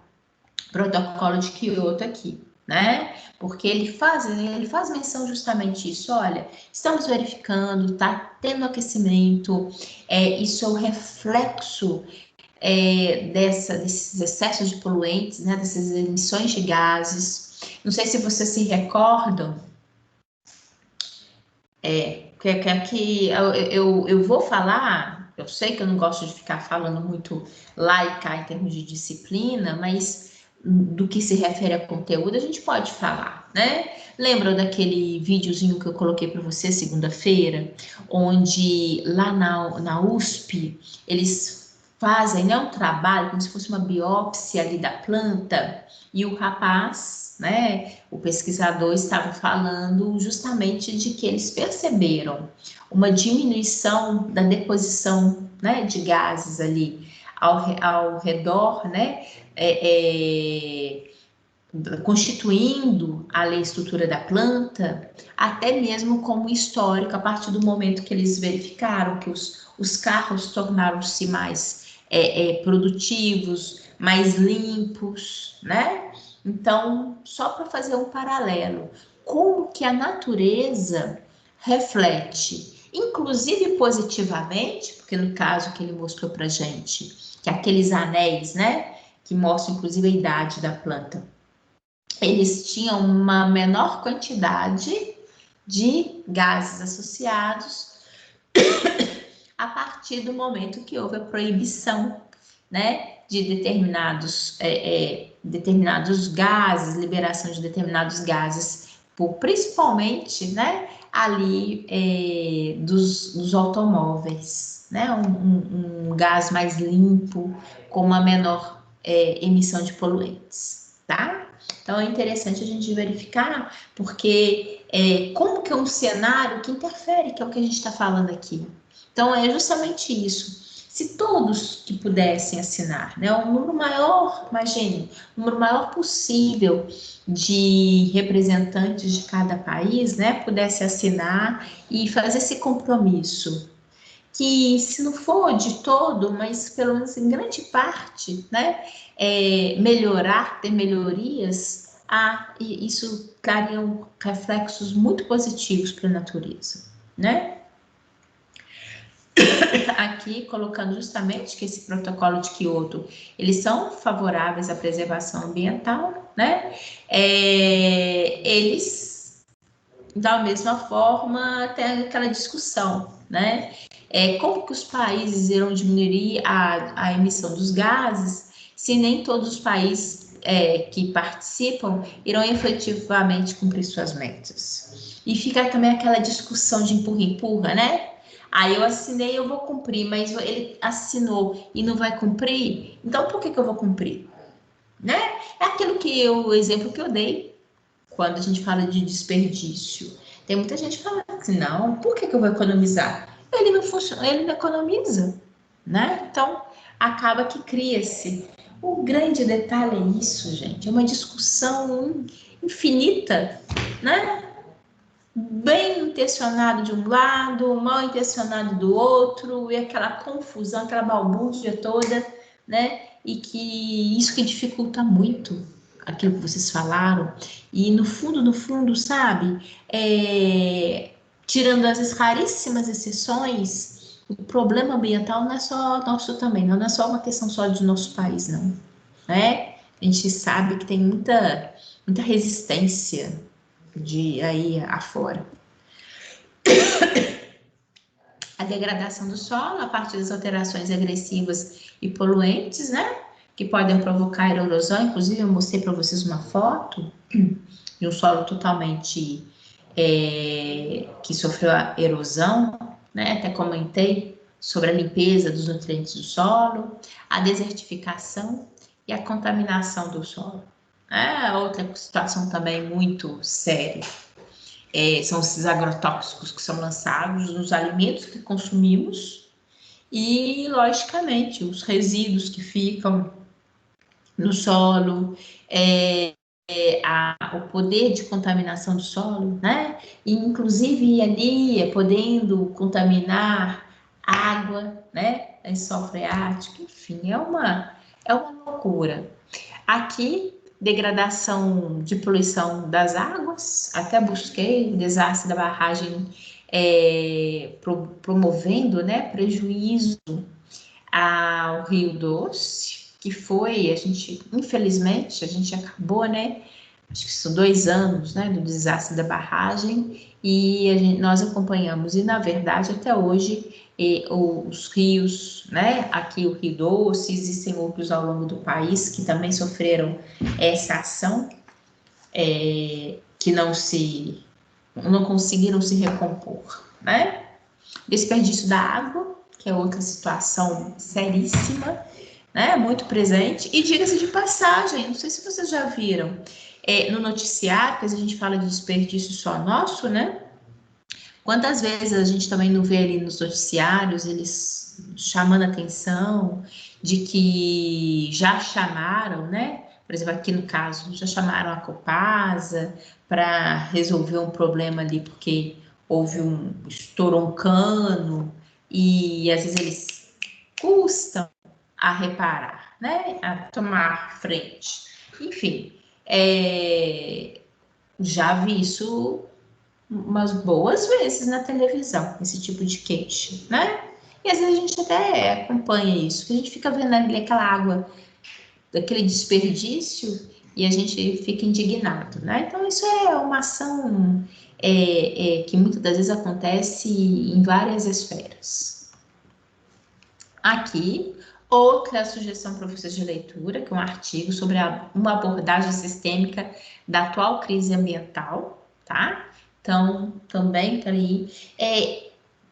[SPEAKER 1] protocolo de Kyoto aqui, né? Porque ele faz menção justamente isso. Olha, estamos verificando, está tendo aquecimento, isso é o reflexo desses excessos de poluentes, né? Dessas emissões de gases. Não sei se vocês se recordam, que eu vou falar. Eu sei que eu não gosto de ficar falando muito laica em termos de disciplina, mas do que se refere a conteúdo, a gente pode falar, né? Lembram daquele videozinho que eu coloquei para você segunda-feira, onde lá na USP, eles fazem, né, um trabalho como se fosse uma biópsia ali da planta, e o rapaz, né, o pesquisador estava falando justamente de que eles perceberam uma diminuição da deposição, né, de gases ali ao redor, né, constituindo a estrutura da planta, até mesmo como histórico, a partir do momento que eles verificaram que os carros tornaram-se mais produtivos, mais limpos, né? Então, só para fazer um paralelo, como que a natureza reflete, inclusive positivamente, porque no caso que ele mostrou para gente, que aqueles anéis, né, que mostram inclusive a idade da planta, eles tinham uma menor quantidade de gases associados a partir do momento que houve a proibição, né, de determinados gases, liberação de determinados gases, principalmente, né, ali dos automóveis, né, um gás mais limpo, com uma menor emissão de poluentes, tá? Então, é interessante a gente verificar, porque como que é um cenário que interfere, que é o que a gente está falando aqui. Então, é justamente isso. Se todos que pudessem assinar, né, um número maior, imagine, um número maior possível de representantes de cada país, né, pudesse assinar e fazer esse compromisso, que se não for de todo, mas pelo menos em grande parte, né, ter melhorias, e isso traria reflexos muito positivos para a natureza, né? Aqui colocando justamente que esse protocolo de Kyoto, eles são favoráveis à preservação ambiental, né? Eles, da mesma forma, tem aquela discussão, né? Como que os países irão diminuir a emissão dos gases se nem todos os países que participam irão efetivamente cumprir suas metas? E fica também aquela discussão de empurra-empurra, né? Aí eu assinei, eu vou cumprir, mas ele assinou e não vai cumprir, então por que eu vou cumprir? Né? É o exemplo que eu dei. quando a gente fala de desperdício. Tem muita gente falando assim, não, por que eu vou economizar? Ele não funciona, ele não economiza, né? Então, acaba que cria-se. O grande detalhe é isso, gente, é uma discussão infinita, né? Bem intencionado de um lado, mal intencionado do outro, e aquela confusão, aquela balbúrdia toda, né? E que isso que dificulta muito aquilo que vocês falaram. E no fundo, sabe? Tirando as raríssimas exceções, o problema ambiental não é só nosso também, não é só uma questão só do nosso país, não, né? A gente sabe que tem muita resistência de aí afora. A degradação do solo a partir das alterações agressivas e poluentes, né? Que podem provocar erosão. Inclusive, eu mostrei para vocês uma foto de um solo totalmente que sofreu a erosão, né? Até comentei sobre a limpeza dos nutrientes do solo, a desertificação e a contaminação do solo. Outra situação também muito séria. São esses agrotóxicos que são lançados nos alimentos que consumimos e, logicamente, os resíduos que ficam no solo, o poder de contaminação do solo, né? E, inclusive, ali podendo contaminar água, né? Lençol freático, enfim, é uma loucura. Aqui, degradação de poluição das águas, até busquei o desastre da barragem promovendo, né, prejuízo ao Rio Doce, que foi, infelizmente, a gente acabou, né, acho que são 2 anos, né, do desastre da barragem, e nós acompanhamos, e na verdade, até hoje, os rios, né, aqui o Rio Doce, existem outros ao longo do país que também sofreram essa ação, que não conseguiram se recompor, né? Desperdício da água, que é outra situação seríssima, né, muito presente, e diga-se de passagem, não sei se vocês já viram, no noticiário, que a gente fala de desperdício só nosso, né? Quantas vezes a gente também não vê ali nos noticiários, eles chamando a atenção de que já chamaram, né? Por exemplo, aqui no caso, já chamaram a Copasa para resolver um problema ali, porque estourou um cano, e às vezes eles custam a reparar, né? A tomar frente. Enfim, já vi isso umas boas vezes na televisão, esse tipo de queixa, né? E às vezes a gente até acompanha isso, que a gente fica vendo ali aquela água, daquele desperdício, e a gente fica indignado, né? Então isso é uma ação que muitas das vezes acontece em várias esferas. Aqui, outra sugestão para vocês de leitura, que é um artigo sobre uma abordagem sistêmica da atual crise ambiental, tá? Então, também tá aí.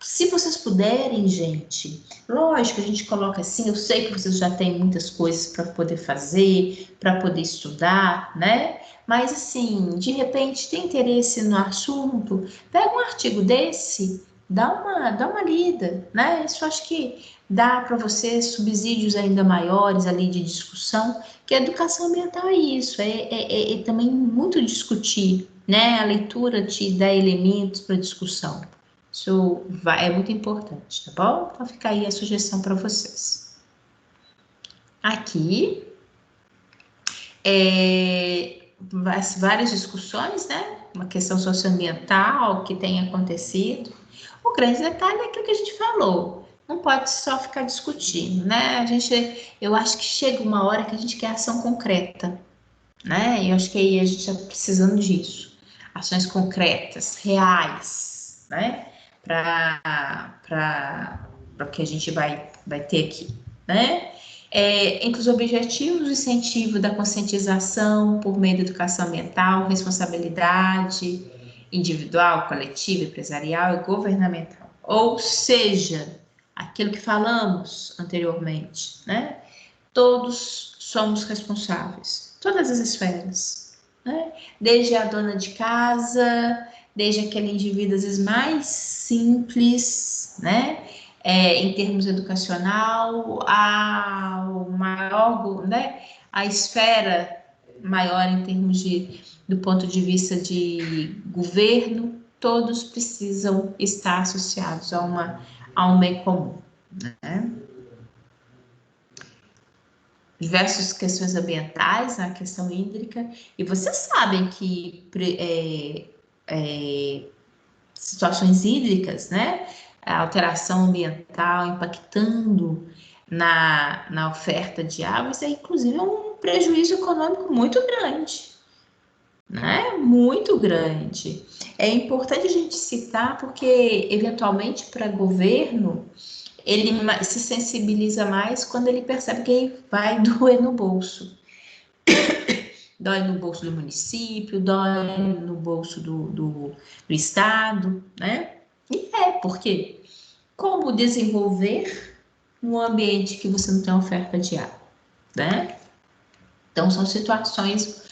[SPEAKER 1] Se vocês puderem, gente, lógico, a gente coloca assim, eu sei que vocês já têm muitas coisas para poder fazer, para poder estudar, né? Mas, assim, de repente, tem interesse no assunto, pega um artigo desse, dá uma lida, né? Isso acho que dá para vocês subsídios ainda maiores ali de discussão, que a educação ambiental é isso, é também muito discutir, né? A leitura te dá elementos para discussão. Isso é muito importante, tá bom? Então fica aí a sugestão para vocês. Aqui, várias discussões, né? Uma questão socioambiental que tem acontecido. O grande detalhe é aquilo que a gente falou. Não pode só ficar discutindo, né? Eu acho que chega uma hora que a gente quer ação concreta, né? E eu acho que aí a gente está precisando disso. Ações concretas, reais, né? Para o que a gente vai ter aqui, né? Entre os objetivos, o incentivo da conscientização por meio da educação ambiental, responsabilidade individual, coletiva, empresarial e governamental. Ou seja, aquilo que falamos anteriormente, né? Todos somos responsáveis, todas as esferas, né? Desde a dona de casa, desde aquele indivíduo às vezes mais simples, né? Em termos educacional, ao maior, né? A esfera maior em termos do ponto de vista de governo, todos precisam estar associados a um bem comum, né? Diversas questões ambientais, a questão hídrica, e vocês sabem que situações hídricas, né? A alteração ambiental impactando na oferta de água, isso é inclusive um prejuízo econômico muito grande, né? Muito grande. É importante a gente citar porque, eventualmente, para governo, ele se sensibiliza mais quando ele percebe que vai doer no bolso. Dói no bolso do município, dói no bolso do estado, né? E porque como desenvolver um ambiente que você não tem oferta de água, né? Então, são situações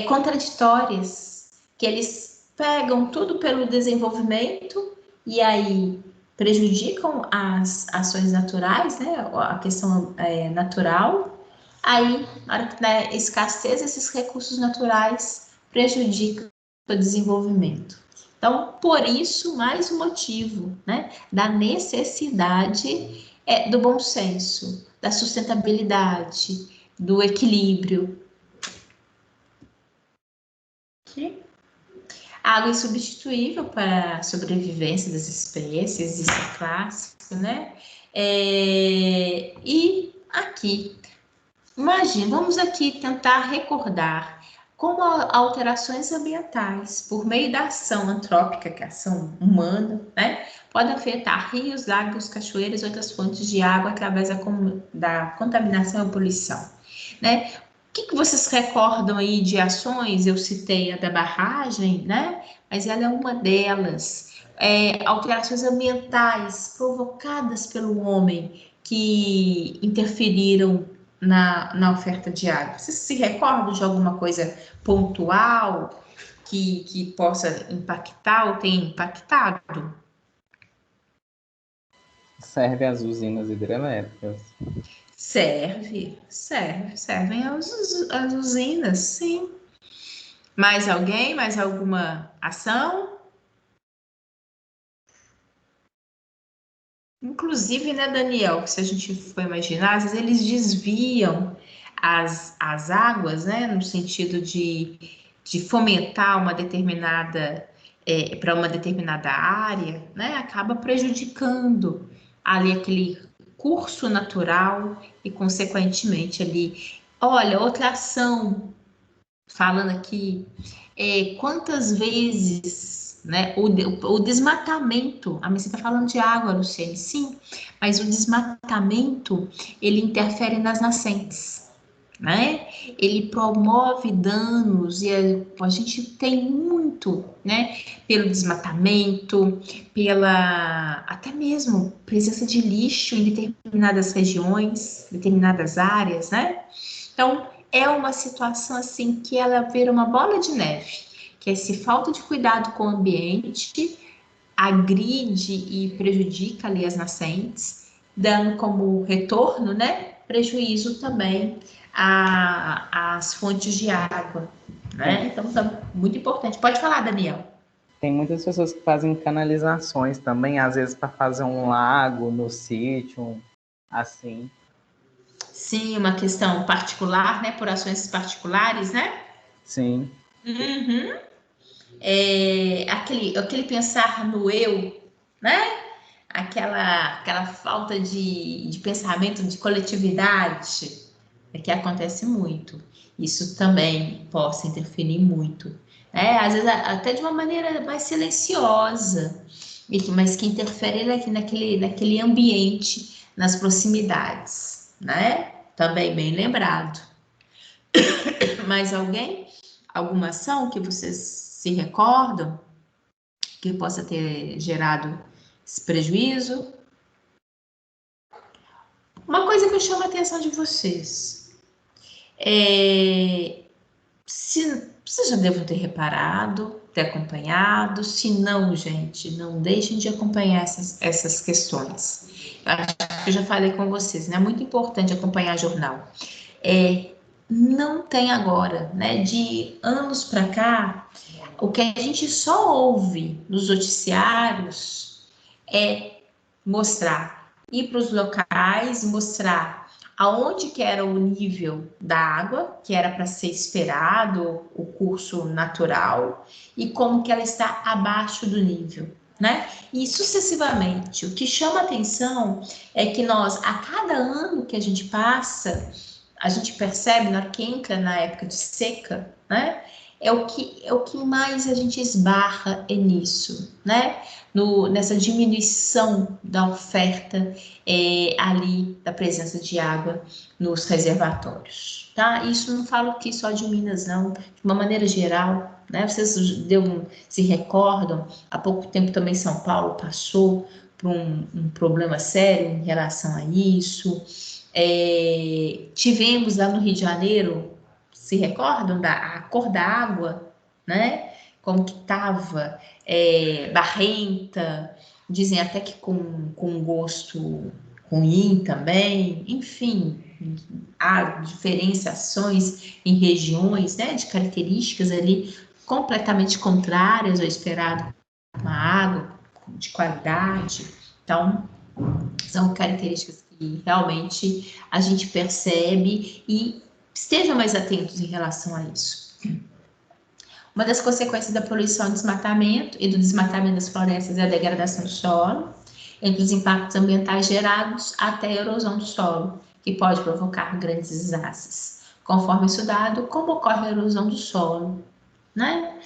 [SPEAKER 1] contraditórias, que eles pegam tudo pelo desenvolvimento e aí prejudicam as ações naturais, né? A questão natural. Aí, na hora que dá escassez, esses recursos naturais prejudicam o desenvolvimento. Então, por isso, mais um motivo, né, da necessidade do bom senso, da sustentabilidade, do equilíbrio. A água é insubstituível para a sobrevivência das espécies, isso é clássico, né? E aqui, imagina, vamos aqui tentar recordar como alterações ambientais, por meio da ação antrópica, que é a ação humana, né, pode afetar rios, lagos, cachoeiras e outras fontes de água através da contaminação e poluição, né? O que vocês recordam aí de ações? Eu citei a da barragem, né? Mas ela é uma delas. Alterações ambientais provocadas pelo homem que interferiram na oferta de água. Você se recorda de alguma coisa pontual que possa impactar ou tenha impactado?
[SPEAKER 3] Serve às usinas hidrelétricas.
[SPEAKER 1] Servem as usinas, sim. Mais alguém? Mais alguma ação? Inclusive, né, Daniel, se a gente for imaginar, às vezes eles desviam as águas, né, no sentido de fomentar uma determinada, para uma determinada área, né, acaba prejudicando ali aquele curso natural e, consequentemente, ali. Olha, outra ação, falando aqui, quantas vezes, né, o desmatamento, a você está falando de água, Luciene, sim, mas o desmatamento, ele interfere nas nascentes, né? Ele promove danos e a gente tem muito, né? Pelo desmatamento, pela até mesmo presença de lixo em determinadas regiões, determinadas áreas, né? Então, é uma situação assim que ela vira uma bola de neve, que é se falta de cuidado com o ambiente, agride e prejudica ali as nascentes, dando como retorno, né, prejuízo também às fontes de água, né? Então, tá muito importante. Pode falar, Daniel.
[SPEAKER 3] Tem muitas pessoas que fazem canalizações também, às vezes para fazer um lago no sítio, assim.
[SPEAKER 1] Sim, uma questão particular, né, por ações particulares, né?
[SPEAKER 3] Sim.
[SPEAKER 1] Uhum. Aquele pensar no eu, né? Aquela falta de pensamento de coletividade que acontece muito. Isso também possa interferir muito, né? Às vezes até de uma maneira mais silenciosa, mas que interfere naquele ambiente, nas proximidades, né? Também bem lembrado. Mais alguém? Alguma ação que vocês se recordam que possa ter gerado esse prejuízo? Uma coisa que eu chamo a atenção de vocês se Vocês já devem ter reparado, ter acompanhado. Se não, gente, não deixem de acompanhar essas questões. Eu acho que eu já falei com vocês, né? É muito importante acompanhar jornal. Não tem agora, né? De anos para cá, o que a gente só ouve nos noticiários é mostrar, ir para os locais, mostrar aonde que era o nível da água, que era para ser esperado, o curso natural, e como que ela está abaixo do nível, né? E sucessivamente. O que chama atenção é que nós, a cada ano que a gente passa, a gente percebe na que entra na época de seca, né? É o que mais a gente esbarra é nisso, né? Nessa diminuição da oferta ali da presença de água nos reservatórios, tá? Isso não falo aqui só de Minas, não, de uma maneira geral, né? Vocês se recordam, há pouco tempo também São Paulo passou por um problema sério em relação a isso. Tivemos lá no Rio de Janeiro, se recordam a cor da água, né? Como que estava, barrenta, dizem até que com gosto ruim também, enfim, há diferenciações em regiões, né, de características ali completamente contrárias ao esperado com a água de qualidade. Então, são características que realmente a gente percebe e estejam mais atentos em relação a isso. Uma das consequências da poluição e desmatamento e do desmatamento das florestas é a degradação do solo, entre os impactos ambientais gerados até a erosão do solo, que pode provocar grandes desastres. Conforme estudado, como ocorre a erosão do solo, né?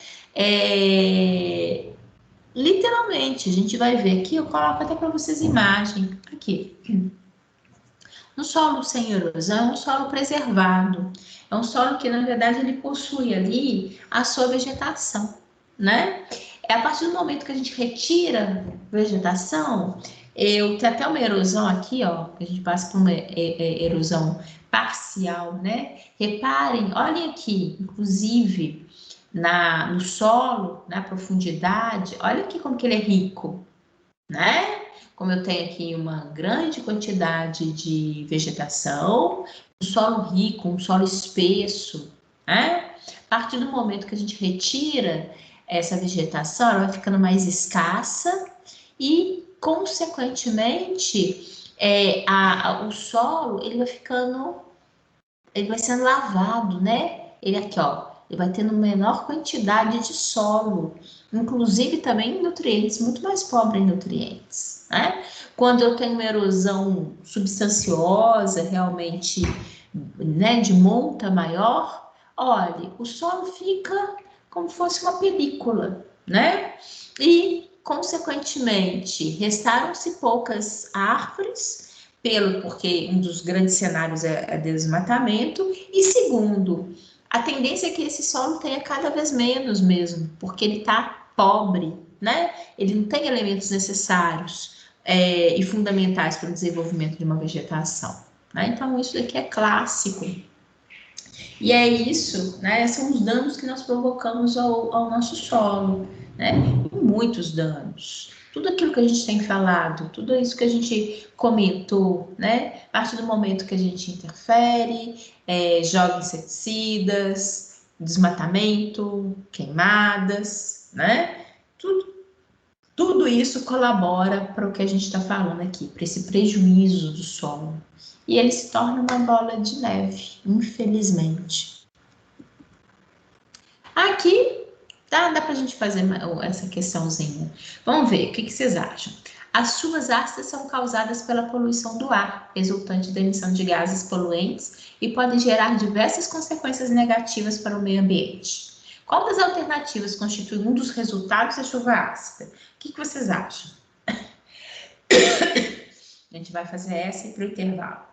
[SPEAKER 1] Literalmente, a gente vai ver aqui, eu coloco até para vocês imagem, aqui. Um solo sem erosão é um solo preservado. É um solo que, na verdade, ele possui ali a sua vegetação, né? É a partir do momento que a gente retira vegetação, tem até uma erosão aqui, ó, que a gente passa por uma erosão parcial, né? Reparem, olhem aqui, inclusive, no solo, na profundidade, olha aqui como que ele é rico, né? Como eu tenho aqui uma grande quantidade de vegetação, um solo rico, um solo espesso, né? A partir do momento que a gente retira essa vegetação, ela vai ficando mais escassa e, consequentemente, o solo ele vai sendo lavado, né? Ele aqui, ó, ele vai tendo menor quantidade de solo, inclusive também nutrientes, muito mais pobre em nutrientes, né? Quando eu tenho uma erosão substanciosa, realmente, né, de monta maior, olha, o solo fica como fosse uma película, né? E, consequentemente, restaram-se poucas árvores, porque um dos grandes cenários é desmatamento, e segundo, a tendência é que esse solo tenha cada vez menos mesmo, porque ele está pobre, né? Ele não tem elementos necessários e fundamentais para o desenvolvimento de uma vegetação, né? Então, isso daqui é clássico. E é isso, né? São os danos que nós provocamos ao nosso solo, né? Muitos danos. Tudo aquilo que a gente tem falado, tudo isso que a gente comentou, né? A partir do momento que a gente interfere, joga inseticidas, desmatamento, queimadas, né? Tudo isso colabora para o que a gente está falando aqui, para esse prejuízo do solo. E ele se torna uma bola de neve, infelizmente. Aqui dá para a gente fazer essa questãozinha. Vamos ver, o que vocês acham? As chuvas ácidas são causadas pela poluição do ar, resultante da emissão de gases poluentes, e podem gerar diversas consequências negativas para o meio ambiente. Qual das alternativas constitui um dos resultados da chuva ácida? O que vocês acham? A gente vai fazer essa e para o intervalo.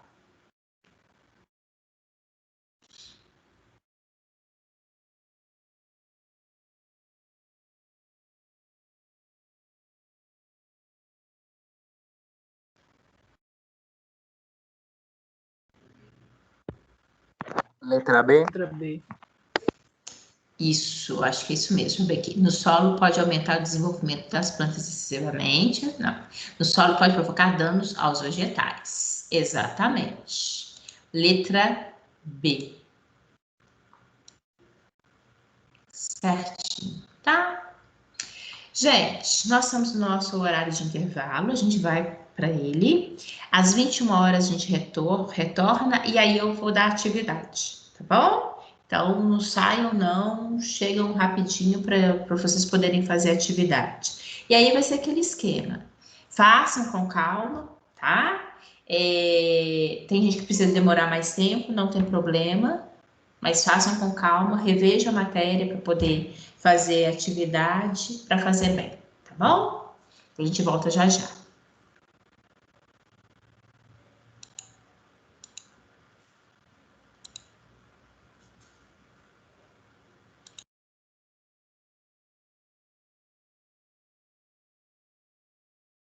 [SPEAKER 3] Letra B.
[SPEAKER 5] Letra B.
[SPEAKER 1] Isso, acho que é isso mesmo, Becky. No solo pode aumentar o desenvolvimento das plantas excessivamente. Não. No solo pode provocar danos aos vegetais. Exatamente. Letra B. Certinho, tá? Gente, nós estamos no nosso horário de intervalo, a gente vai para ele. Às 21 horas a gente retorna e aí eu vou dar atividade, tá bom? Então, não saiam não, chegam rapidinho para vocês poderem fazer a atividade. E aí vai ser aquele esquema. Façam com calma, tá? Tem gente que precisa demorar mais tempo, não tem problema, mas façam com calma, revejam a matéria para poder fazer a atividade, para fazer bem, tá bom? A gente volta já já.